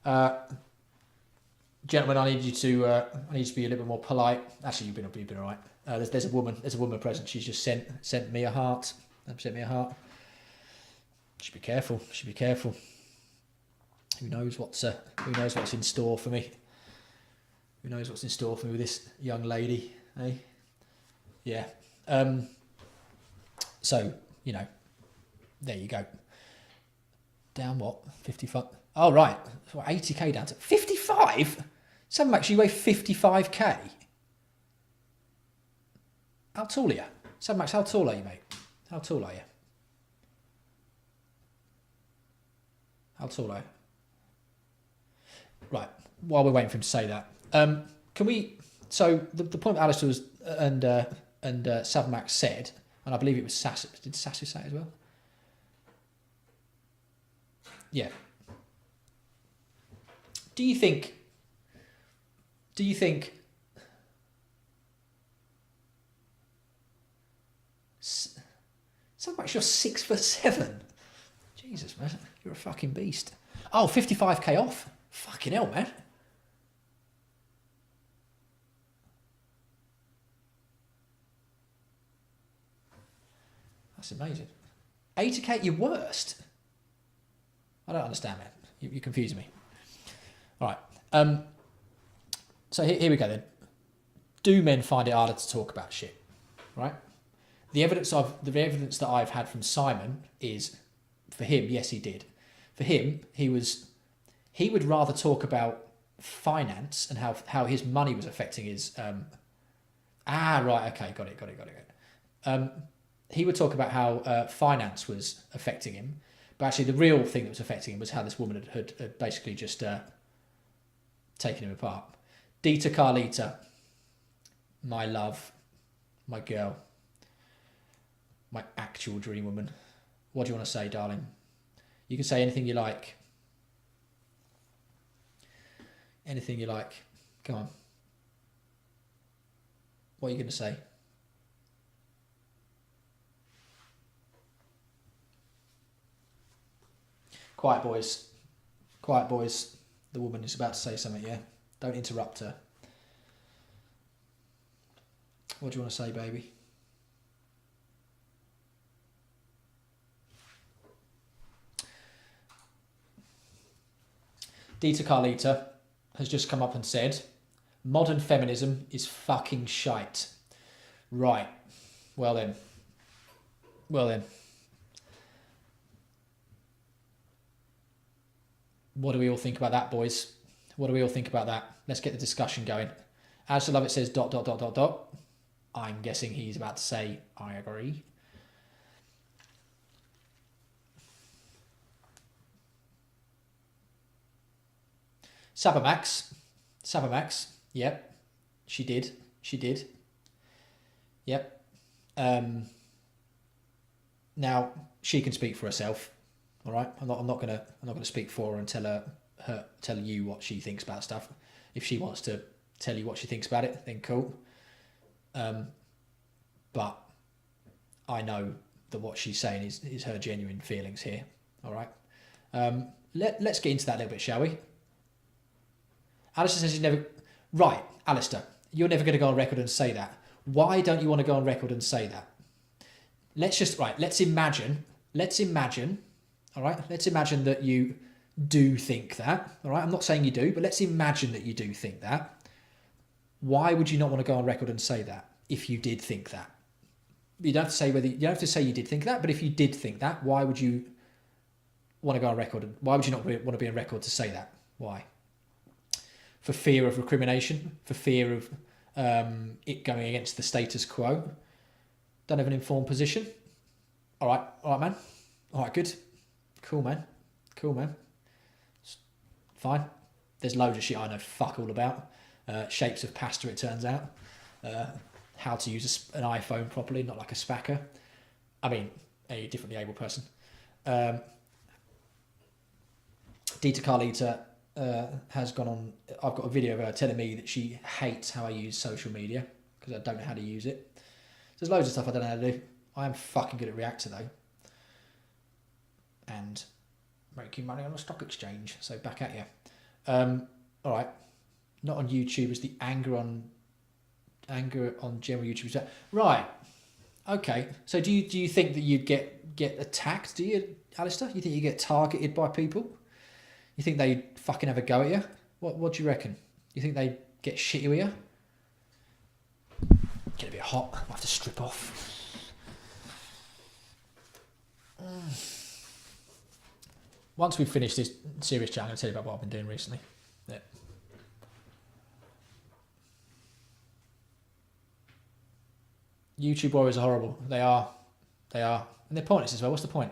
that. Gentlemen, I need you to be a little bit more polite. Actually, you've been all right. There's a woman present. She's just sent me a heart. Sent me a heart. Should be careful. Who knows what's in store for me? Who knows what's in store for me with this young lady? Eh? Yeah. So, you know, there you go. Down what? 55? Oh, right. So 80k down to 55? Some actually weigh 55k. How tall are you? Max, how tall are you, mate? How tall are you? How tall are you? Right. While we're waiting for him to say that, can we? So the point that Alistair was and Savmax said, and I believe it was Sasu. Did Sasu say it as well? Yeah. Do you think? Savmax, you're 6'7". Jesus, man, you're a fucking beast. Oh, 55k off. Fucking hell, man. That's amazing. 80k, your worst? I don't understand, man. You're confusing me. All right. So here we go then. Do men find it harder to talk about shit? Right? The evidence that I've had from Simon is, for him, yes, he did. For him, he would rather talk about finance and how his money was affecting his. Right, okay, got it. He would talk about how finance was affecting him, but actually the real thing that was affecting him was how this woman had basically just taken him apart. Dita Carlita, my love, my girl, my actual dream woman. What do you want to say, darling? You can say anything you like. Anything you like. Come on. What are you going to say? Quiet, boys. Quiet, boys. The woman is about to say something, yeah? Don't interrupt her. What do you want to say, baby? Dita Carlita has just come up and said, modern feminism is fucking shite. Right. Well then. What do we all think about that, boys? What do we all think about that? Let's get the discussion going. As the love it says ... I'm guessing he's about to say, I agree. Sabermax, yep. She did. Yep. Now she can speak for herself. All right. I'm not gonna speak for her and tell you what she thinks about stuff. If she wants to tell you what she thinks about it, then cool. But I know that what she's saying is her genuine feelings here. All right. Let's get into that a little bit, shall we? Alistair says he's never... Right, Alistair, you're never going to go on record and say that. Why don't you want to go on record and say that? Let's imagine, all right? Let's imagine that you do think that, all right? I'm not saying you do, but let's imagine that you do think that. Why would you not want to go on record and say that if you did think that? You don't have to say whether you don't have to say you did think that, but if you did think that, why would you want to go on record? Why would you not want to be on record to say that? Why? For fear of recrimination, for fear of it going against the status quo. Don't have an informed position. All right, man. All right, good. Cool, man. Fine. There's loads of shit I know fuck all about. Shapes of pasta, it turns out. How to use an iPhone properly, not like a spacker. I mean, a differently able person. Dita Carlita has gone on. I've got a video of her telling me that she hates how I use social media because I don't know how to use it. There's loads of stuff I don't know how to do. I am fucking good at Reactor though. And making money on a stock exchange. So back at you. All right. Not on YouTube. It's the anger on general YouTube. Right. Okay. So do you think that you'd get attacked? Do you, Alistair? You think you get targeted by people? You think they fucking have a go at you? What do you reckon? You think they get shitty with you? Get a bit hot. I have to strip off. Once we've finished this serious chat, I'm going to tell you about what I've been doing recently. Yeah. YouTube warriors are horrible. They are. And they're pointless as well. What's the point?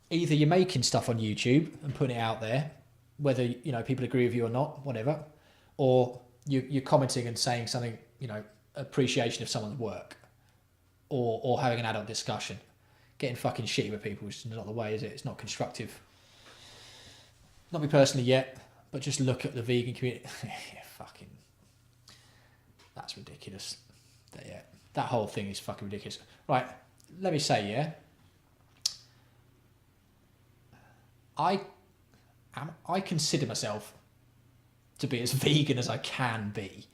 Either you're making stuff on YouTube and putting it out there, whether people agree with you or not, whatever, or you're commenting and saying something, appreciation of someone's work, or having an adult discussion. Getting fucking shitty with people is not the way, is it? It's not constructive. Not me personally yet, but just look at the vegan community. Yeah, fucking, that's ridiculous. That whole thing is fucking ridiculous. Right, let me say, yeah, I consider myself to be as vegan as I can be,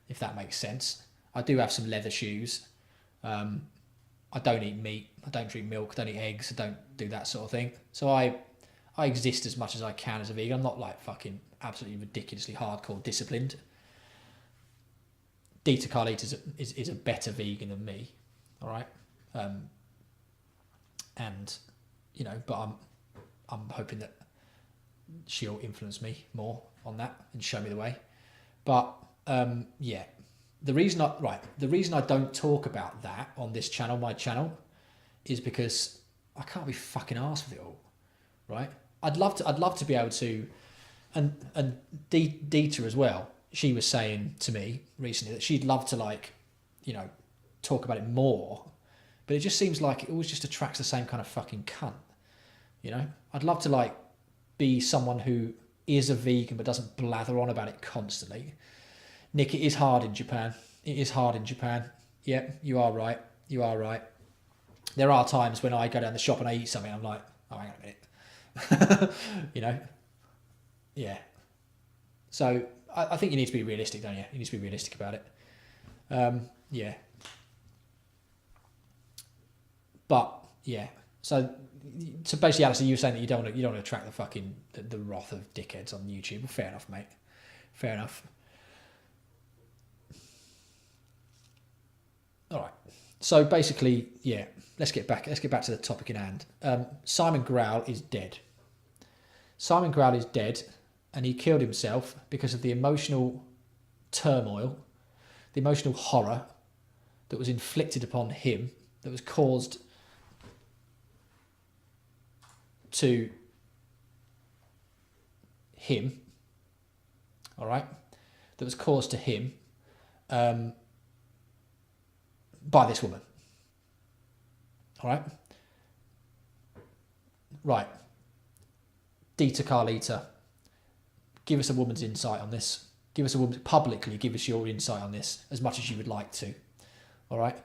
if that makes sense. I do have some leather shoes. I don't eat meat. I don't drink milk. I don't eat eggs. I don't do that sort of thing. So I exist as much as I can as a vegan. I'm not like fucking absolutely ridiculously hardcore disciplined. Dita Carlita is a better vegan than me. All right. And but I'm hoping that she'll influence me more on that and show me the way. But yeah, the reason I don't talk about that on this channel, my channel, is because I can't be fucking arsed with it all, right? I'd love to be able to, and Dita as well. She was saying to me recently that she'd love to talk about it more, but it just seems like it always just attracts the same kind of fucking cunt. I'd love to be someone who is a vegan but doesn't blather on about it constantly. Nick, it is hard in Japan. Yeah, you are right. There are times when I go down the shop and I eat something, I'm like, oh, hang on a minute. Yeah. So I think you need to be realistic, don't you? You need to be realistic about it. Yeah. But yeah. So basically, Alistair, you were saying that you don't want to attract the fucking the wrath of dickheads on YouTube. Well, fair enough, mate. Fair enough. All right. So basically, yeah. Let's get back to the topic in hand. Simon Growl is dead. Simon Growl is dead, and he killed himself because of the emotional turmoil, the emotional horror that was inflicted upon him, that was caused to him, all right, that was caused to him by this woman, all right? Right. Dita Carlita, give us a woman's insight on this. Give us your insight on this as much as you would like to, all right?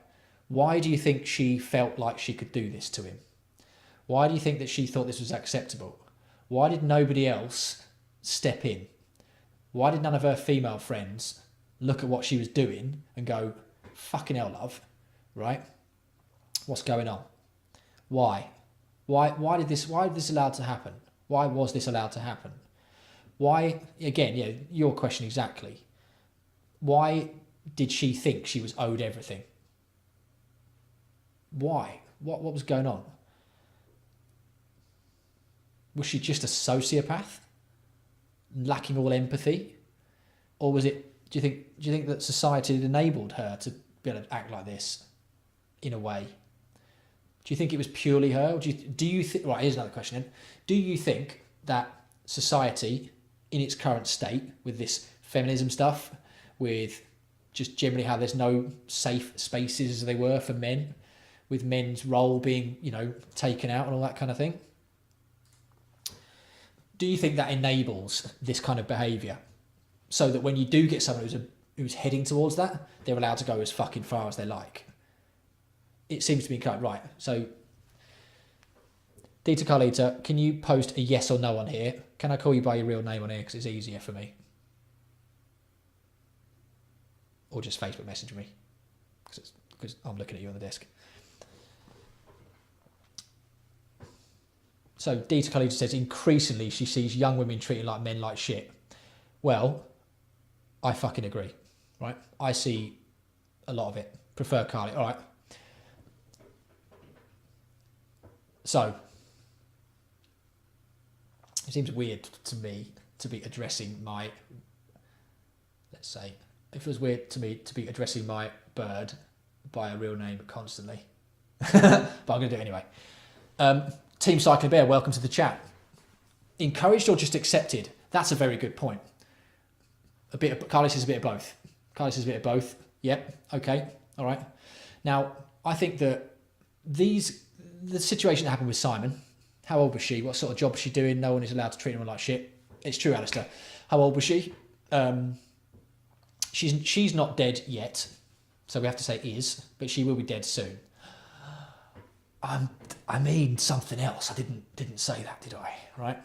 Why do you think she felt like she could do this to him? Why do you think that she thought this was acceptable? Why did nobody else step in? Why did none of her female friends look at what she was doing and go, fucking hell, love, right? What's going on? Why did this allowed to happen? Why was this allowed to happen? Why, again, yeah, your question exactly. Why did she think she was owed everything? Why? What was going on? Was she just a sociopath, lacking all empathy, or was it? Do you think that society had enabled her to be able to act like this, in a way? Do you think it was purely her? Or do you think? Right, here's another question. Then. Do you think that society, in its current state, with this feminism stuff, with just generally how there's no safe spaces as they were for men, with men's role being, taken out and all that kind of thing, do you think that enables this kind of behaviour, so that when you do get someone who's heading towards that, they're allowed to go as fucking far as they like? It seems to be cut right. So, Dita Carlita, can you post a yes or no on here? Can I call you by your real name on here because it's easier for me? Or just Facebook message me because I'm looking at you on the desk. So Dita Carlita says increasingly she sees young women treated like men like shit. Well, I fucking agree, right? I see a lot of it. Prefer Carly. All right. So it seems weird to me to be addressing my, let's say, it feels weird to me to be addressing my bird by a real name constantly. But I'm going to do it anyway. Team Cycling Bear, welcome to the chat. Encouraged or just accepted? That's a very good point. Carly says a bit of both. Carly says a bit of both. Yep. Okay. All right. Now, I think that the situation that happened with Simon, how old was she? What sort of job was she doing? No one is allowed to treat anyone like shit. It's true, Alistair. How old was she? She's not dead yet, so we have to say is, but she will be dead soon. I mean something else. I didn't say that, did I? Right.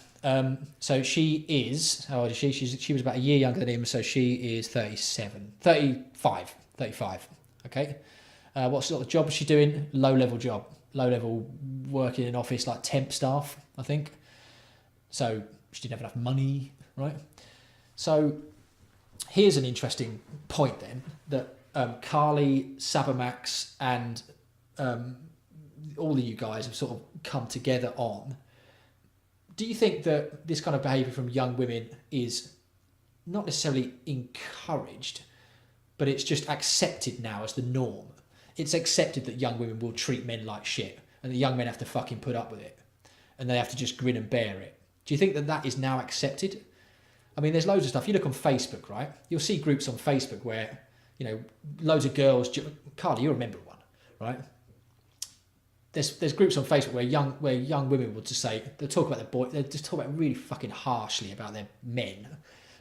So she is, how old is she? She was about a year younger than him, so she is 35. Okay. What sort of job was she doing? Low-level job. Low-level working in an office, like temp staff, I think. So she didn't have enough money, right? So here's an interesting point then, that Carly, Sabermax, and all of you guys have sort of come together on. Do you think that this kind of behaviour from young women is not necessarily encouraged, but it's just accepted now as the norm? It's accepted that young women will treat men like shit, and the young men have to fucking put up with it, and they have to just grin and bear it. Do you think that that is now accepted? I mean, there's loads of stuff. You look on Facebook, right? You'll see groups on Facebook where, loads of girls. Carly, you remember one, right? There's groups on Facebook where young women will just say, they'll talk about their boy, they'll just talk about really fucking harshly about their men.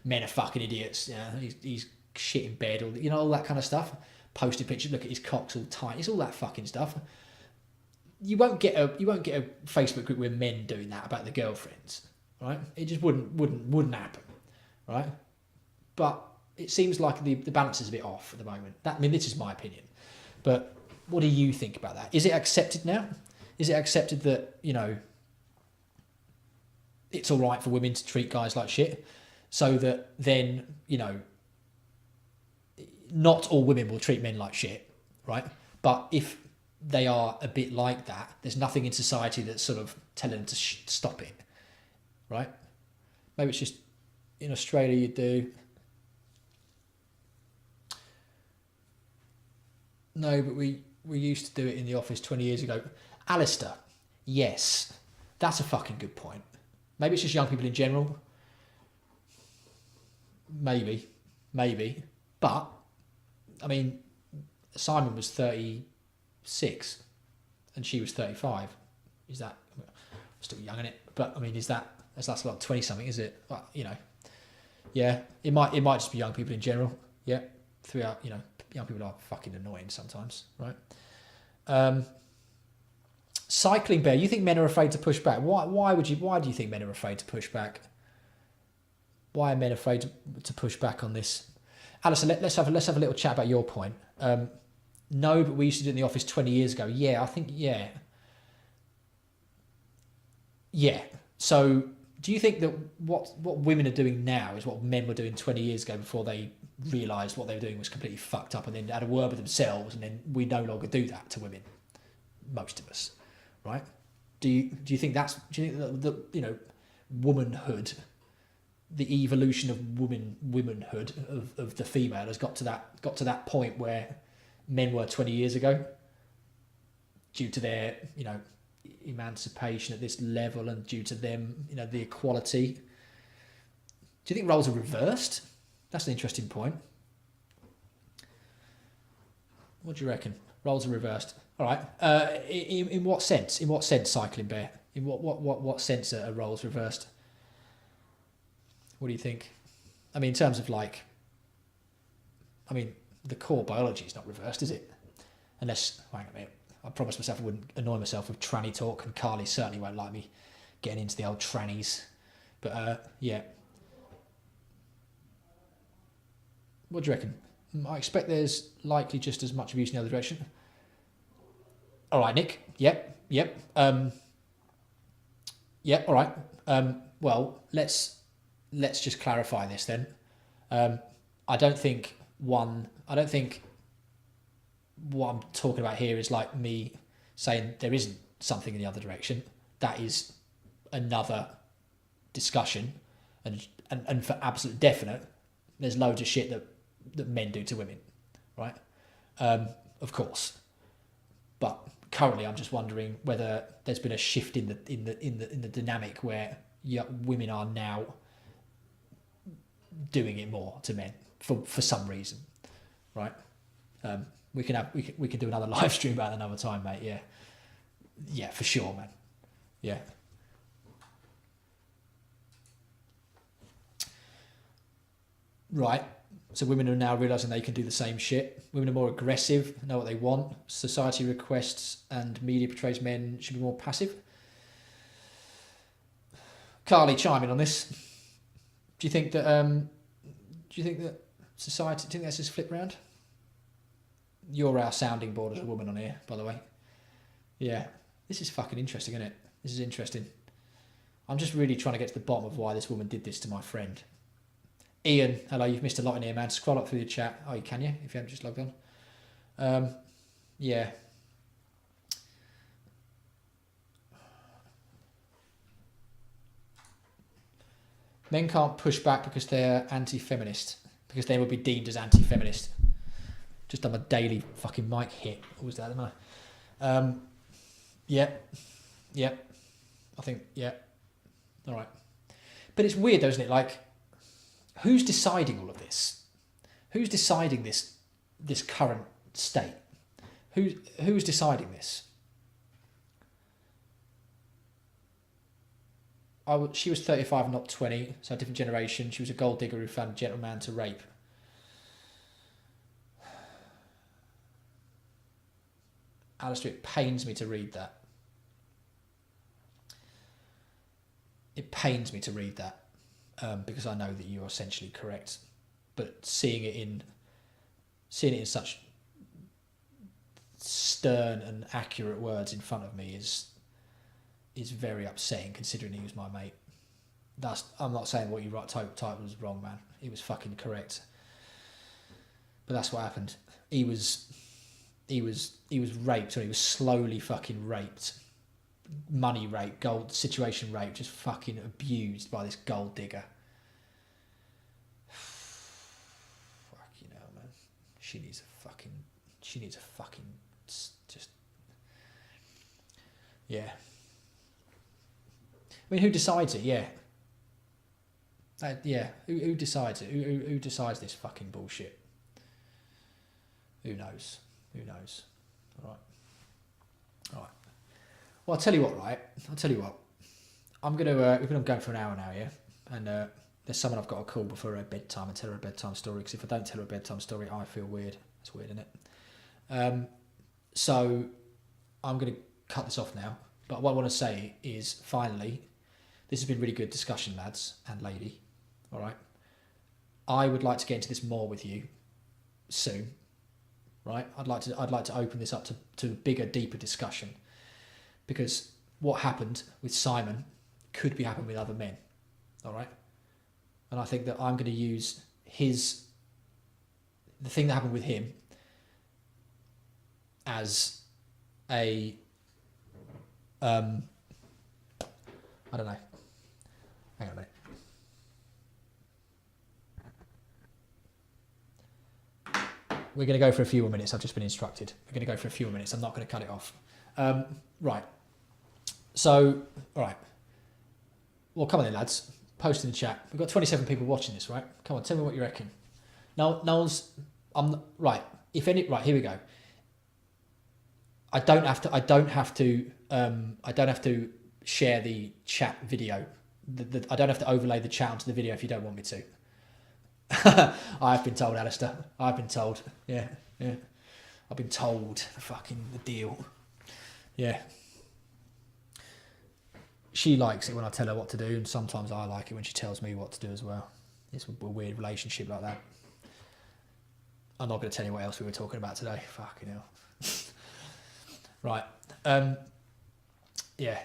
Men are fucking idiots. He's shit in bed, or all that kind of stuff. Posted pictures, look at his cock's all tight. It's all that fucking stuff. You won't get a Facebook group with men doing that about their girlfriends, right? It just wouldn't happen, right? But it seems like the balance is a bit off at the moment. This is my opinion, but what do you think about that? Is it accepted now? Is it accepted that it's all right for women to treat guys like shit, so that then not all women will treat men like shit, right? But if they are a bit like that, there's nothing in society that's sort of telling them to stop it, right? Maybe it's just in Australia you do. No, but we used to do it in the office 20 years ago. Alistair, yes, that's a fucking good point. Maybe it's just young people in general. Maybe. But, Simon was 36 and she was 35. Is that, still young, isn't it? But, that's like 20 something, is it? Well, yeah, it might just be young people in general. Yeah, throughout, young people are fucking annoying sometimes, right? Cycling Bear, you think men are afraid to push back? Why do you think men are afraid to push back? Why are men afraid to push back on this? Alison, let's have a little chat about your point. No, but we used to do it in the office 20 years ago. Yeah, I think, yeah. Yeah. So Do you think that what women are doing now is what men were doing 20 years ago before they realised what they were doing was completely fucked up and then had a word with themselves, and then we no longer do that to women, most of us, right? Do you think that's, do you think that the you know, womanhood, the evolution of womanhood of the female has got to that point where men were 20 years ago, due to their, you know, emancipation at this level and due to them, you know, the equality? Do you think roles are reversed? That's an interesting point. What do you reckon? Roles are reversed. All right. In what sense? In what sense, Cycling Bear? In what sense are roles reversed? What do you think? I mean, in terms of like, I mean, the core biology is not reversed, is it? Unless, hang on a minute, I promised myself I wouldn't annoy myself with tranny talk, and Carly certainly won't like me getting into the old trannies. But yeah. What do you reckon? I expect there's likely just as much abuse in the other direction. All right, Nick. Yep. Yep. All right. Well, let's just clarify this then. I don't think what I'm talking about here is like me saying there isn't something in the other direction. That is another discussion, and for absolute definite, there's loads of shit that men do to women, right? Of course, but currently I'm just wondering whether there's been a shift in the dynamic where women are now doing it more to men for some reason, right? We can do another live stream about it another time, mate. Yeah, for sure, man. Yeah. Right. So women are now realising they can do the same shit. Women are more aggressive, know what they want. Society requests and media portrays men should be more passive. Carly, chime in on this. Do you think that society? Do you think that's just flipped round? You're our sounding board as a woman on here, by the way. Yeah, this is fucking interesting, isn't it? This is interesting. I'm just really trying to get to the bottom of why this woman did this to my friend. Ian, hello, you've missed a lot in here, man. Scroll up through the chat. Oh, can you? If you haven't just logged on. Yeah. Men can't push back because they're anti-feminist. Because they would be deemed as anti-feminist. Just done my daily fucking mic hit. What was that, didn't I? Yeah. I think, yeah. All right. But it's weird though, isn't it? Like, who's deciding all of this? Who's deciding this current state? Who's deciding this? She was 35 and not 20, so a different generation. She was a gold digger who found a gentleman to rape. Alistair, it pains me to read that. It pains me to read that. Because I know that you're essentially correct, but seeing it in such stern and accurate words in front of me is very upsetting, considering he was my mate. I'm not saying what you typed was wrong, man. It was fucking correct. But that's what happened. He was raped, or he was slowly fucking raped. Money rape, gold situation rape, just fucking abused by this gold digger. Fucking hell, man. She needs a fucking just, yeah. I mean, who decides it? Yeah. Yeah. Who decides it? Who decides this fucking bullshit? Who knows? All right. Well, I'll tell you what, right? I'm gonna we're gonna go for an hour now, yeah. And there's someone I've got to call before her bedtime and tell her a bedtime story. Because if I don't tell her a bedtime story, I feel weird. It's weird, isn't it? So I'm gonna cut this off now. But what I want to say is, finally, this has been really good discussion, lads and lady. All right. I would like to get into this more with you soon. Right. I'd like to open this up to bigger, deeper discussion. Because what happened with Simon could be happening with other men. all right? And I think that I'm going to use the thing that happened with him as a, I don't know. Hang on a minute. We're going to go for a few more minutes. I've just been instructed. We're going to go for a few more minutes. I'm not going to cut it off. Right. So, all right. Well, come on then, lads. Post in the chat. We've got 27 people watching this, right? Come on, tell me what you reckon. Noel's, right. Right, here we go. I don't have to share the chat video. I don't have to overlay the chat onto the video if you don't want me to. I've been told, Alistair. I've been told. Yeah. I've been told the deal. Yeah. She likes it when I tell her what to do, and sometimes I like it when she tells me what to do as well. It's a weird relationship like that. I'm not going to tell you what else we were talking about today. Fucking hell. Right. Yeah.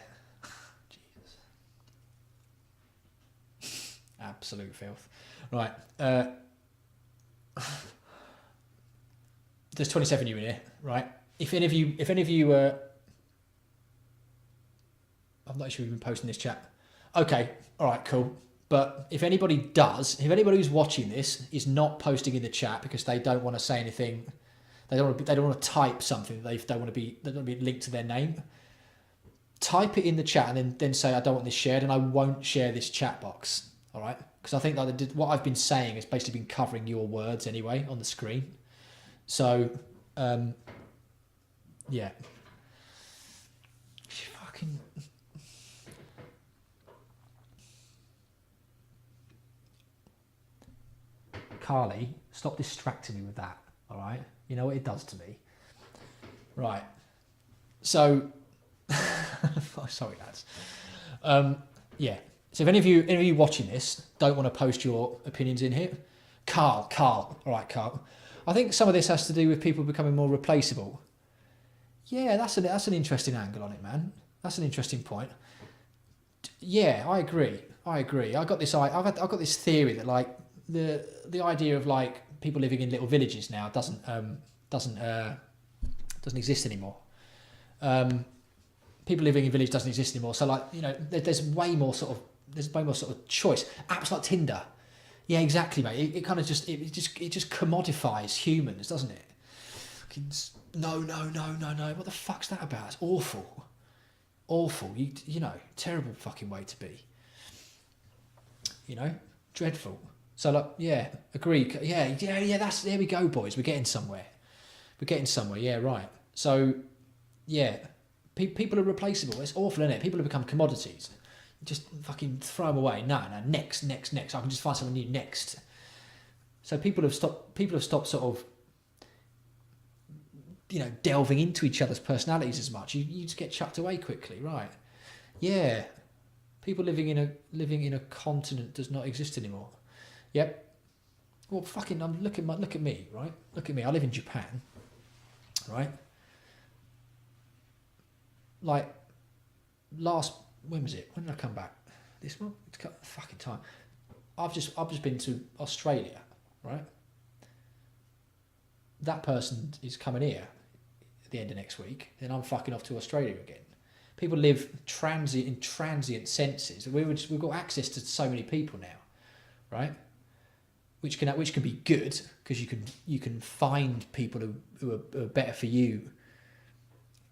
Jesus. Absolute filth. Right. There's 27 of you in here, right? If any of you I'm not sure you've been posting this chat. Okay, all right, cool. But if anybody who's watching this is not posting in the chat because they don't want to say anything, they don't want to type something that they don't want to be linked to their name, type it in the chat and then say I don't want this shared, and I won't share this chat box. All right, because I think that what I've been saying has basically been covering your words anyway on the screen. So, yeah. Fucking. Carly, stop distracting me with that, all right? You know what it does to me. Right. So, sorry, lads. Yeah. So if any of you watching this don't want to post your opinions in here, Carl, all right, Carl. I think some of this has to do with people becoming more replaceable. Yeah, that's an interesting angle on it, man. That's an interesting point. Yeah, I agree. I've got this theory that like the idea of like people living in little villages now doesn't exist anymore. People living in village doesn't exist anymore. So like, you know, there's way more sort of choice. Apps like Tinder. Yeah, exactly, mate. It kind of just commodifies humans, doesn't it? No. What the fuck's that about? It's awful. You know, terrible fucking way to be. You know, dreadful. So like, yeah, agree. Yeah. There we go, boys. We're getting somewhere. Yeah, right. So, yeah, people are replaceable. It's awful, isn't it? People have become commodities. Just fucking throw them away. No. Next. I can just find someone new next. So people have stopped sort of, you know, delving into each other's personalities as much. You just get chucked away quickly, right? Yeah. People living in a continent does not exist anymore. Yep. Well, fucking, look at me, right? Look at me. I live in Japan, right? Like, when was it? When did I come back? This month? It's fucking time. I've just been to Australia, right? That person is coming here at the end of next week, then I'm fucking off to Australia again. People live in transient senses. We've got access to so many people now, right? Which can be good because you can find people who are better for you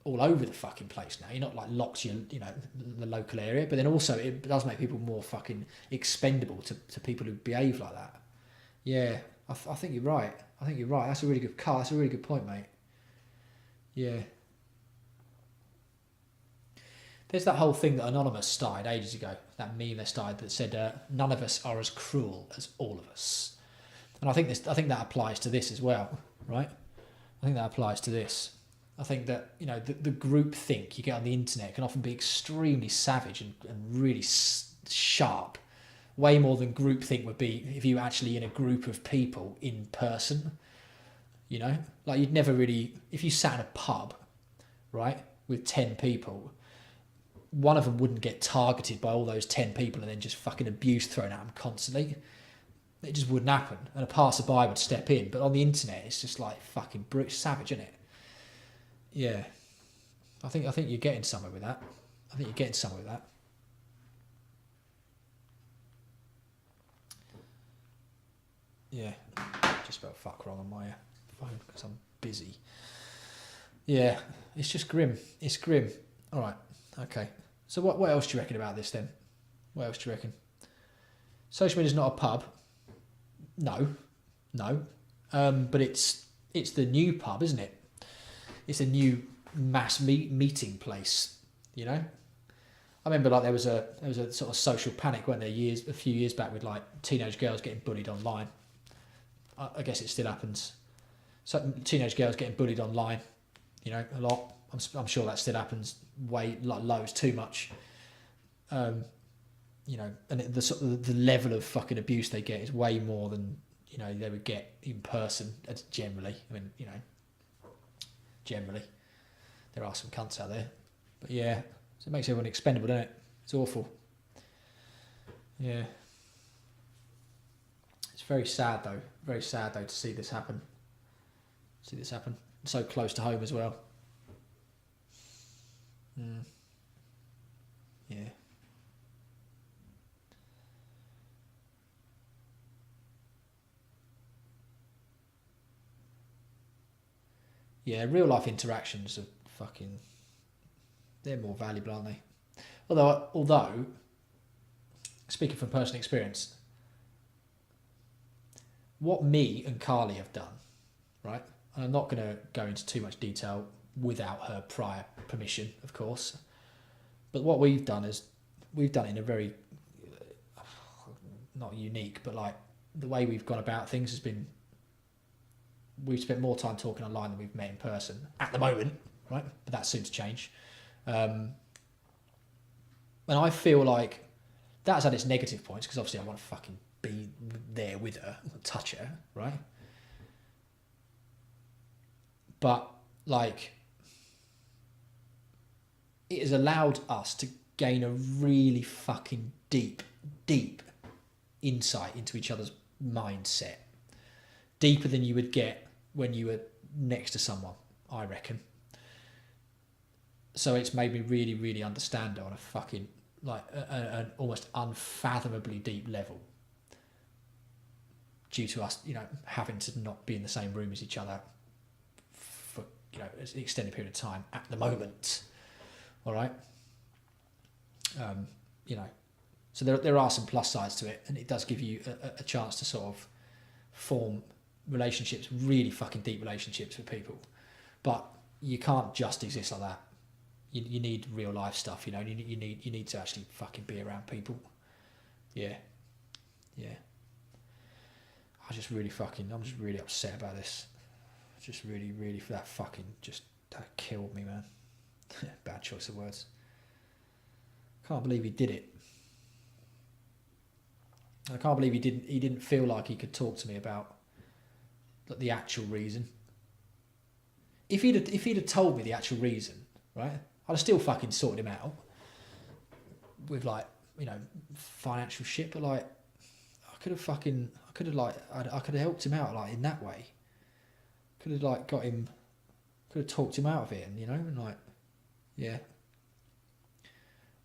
all over the fucking place now. You're not like locked to the local area, but then also it does make people more fucking expendable to people who behave like that. Yeah, I think you're right. That's a really good car. That's a really good point, mate. Yeah. There's that whole thing that Anonymous started ages ago. That meme they started that said, "None of us are as cruel as all of us." And I think that applies to this as well, right? I think that applies to this. I think that, you know, the group think you get on the internet can often be extremely savage and really sharp, way more than group think would be if you were actually in a group of people in person. You know, like you'd never really, if you sat in a pub, right, with 10 people, one of them wouldn't get targeted by all those 10 people and then just fucking abuse thrown at them constantly. It just wouldn't happen. And a passerby would step in. But on the internet, it's just like fucking brute savage, isn't it? Yeah. I think you're getting somewhere with that. Yeah. Just about fuck wrong on my phone because I'm busy. Yeah. It's just grim. It's grim. All right. Okay. So what else do you reckon about this then? What else do you reckon? Social media's not a pub. No. But it's the new pub, isn't it? It's a new mass meeting place. You know. I remember like there was a sort of social panic, weren't there? A few years back with like teenage girls getting bullied online. I guess it still happens. So teenage girls getting bullied online. You know, a lot. I'm sure that still happens. Way like loads, too much. You know, and the level of fucking abuse they get is way more than, you know, they would get in person. Generally, I mean, you know, generally, there are some cunts out there, but yeah, so it makes everyone expendable, doesn't it? It's awful. Yeah, it's very sad though. Very sad though to see this happen. So close to home as well. Yeah. Yeah, real life interactions are fucking, they're more valuable, aren't they? Although, speaking from personal experience, what me and Carly have done, right? And I'm not going to go into too much detail without her prior permission, of course. But what we've done is, we've done it in a very, not unique, but like the way we've gone about things has been, we've spent more time talking online than we've met in person at the moment, right? But that's soon to change. And I feel like that's had its negative points because obviously I want to fucking be there with her, touch her, right? But like, it has allowed us to gain a really fucking deep insight into each other's mindset. Deeper than you would get when you were next to someone, I reckon. So it's made me really, really understand it on a fucking, like, an almost unfathomably deep level. Due to us, you know, having to not be in the same room as each other for, you know, an extended period of time at the moment. All right. You know, so there are some plus sides to it, and it does give you a chance to sort of form relationships, really fucking deep relationships with people. But you can't just exist like that. You need real life stuff, you know. You need to actually fucking be around people. Yeah. I'm just really upset about this. Just really, that killed me, man. Bad choice of words. Can't believe he did it. I can't believe he didn't feel like he could talk to me about the actual reason. If he'd have told me the actual reason, right, I'd have still fucking sorted him out with, like, you know, financial shit, but like I could have helped him out, like, in that way. Could have talked him out of it, and, you know, and like, yeah.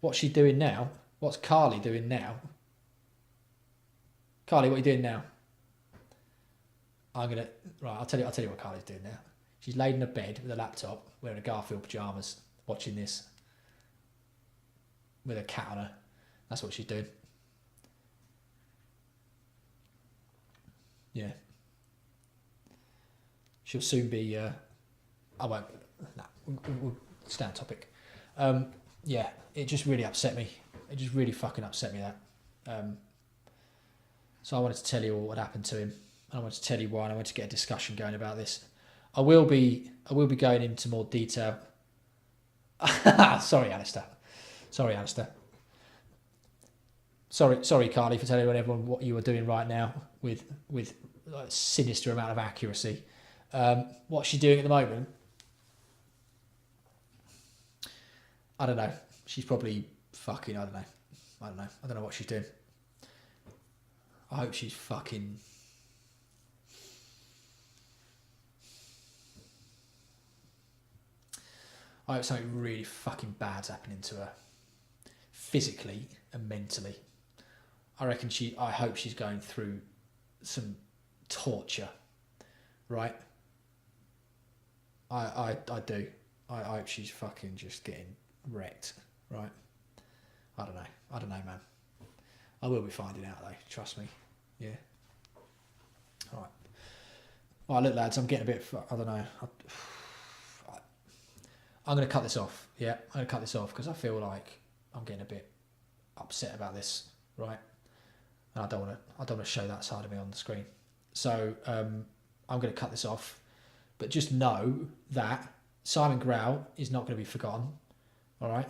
What's she doing now? What's Carly doing now? Carly, what are you doing now? I'll tell you what Carly's doing now. She's laid in a bed with a laptop, wearing a Garfield pyjamas, watching this with a cat on her. That's what she's doing. Yeah. She'll soon be. I won't. No, we'll stay on topic. Yeah, it just really upset me. It just really fucking upset me, that. So I wanted to tell you all what happened to him. I wanted to tell you why, and I wanted to get a discussion going about this. I will be going into more detail. Sorry, Alistair. Sorry, Carly, for telling everyone what you were doing right now with a sinister amount of accuracy. What's she doing at the moment? I don't know. She's probably fucking, I don't know. I don't know what she's doing. I hope she's fucking... I hope something really fucking bad's happening to her. Physically and mentally. I hope she's going through some torture. Right? I do. I hope she's fucking just getting wrecked. Right? I don't know, man. I will be finding out though, trust me. Yeah. Alright. Alright, look lads, I'm getting a bit, I don't know. I'm going to cut this off. Yeah, I'm going to cut this off because I feel like I'm getting a bit upset about this, right? And I don't want to show that side of me on the screen. So I'm going to cut this off. But just know that Simon Growl is not going to be forgotten. All right?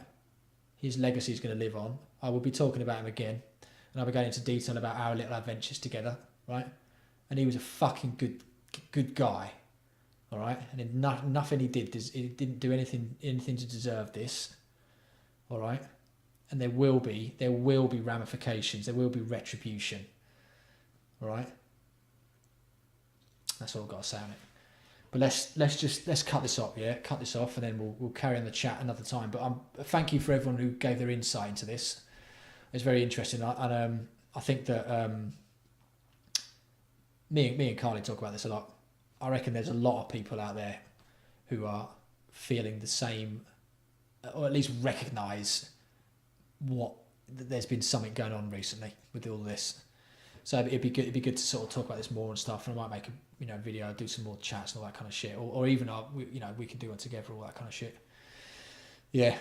His legacy is going to live on. I will be talking about him again. And I'll be going into detail about our little adventures together, right? And he was a fucking good guy, all right? And nothing he didn't do anything to deserve this, all right? And there will be ramifications. There will be retribution, all right? That's all I've got to say on it. But let's cut this off, yeah? Cut this off, and then we'll carry on the chat another time. But thank you for everyone who gave their insight into this. It's very interesting, and I think that me and Carly talk about this a lot. I reckon there's a lot of people out there who are feeling the same, or at least recognise there's been something going on recently with all this. So it'd be good to sort of talk about this more and stuff. And I might make a video, do some more chats and all that kind of shit, or even we can do one together, all that kind of shit. Yeah.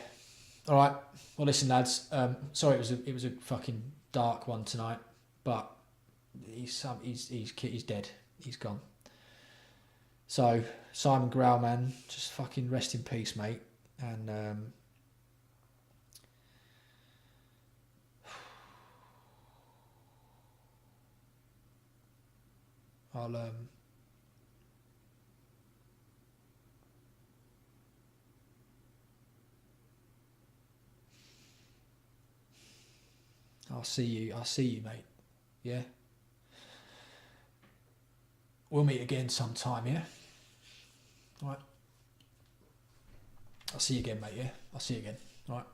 All right. Well, listen, lads. Sorry, it was a fucking dark one tonight, but he's dead. He's gone. So Simon Growl, man, just fucking rest in peace, mate. And I'll see you, mate. Yeah. We'll meet again sometime, yeah? All right. I'll see you again, mate, yeah? I'll see you again. All right.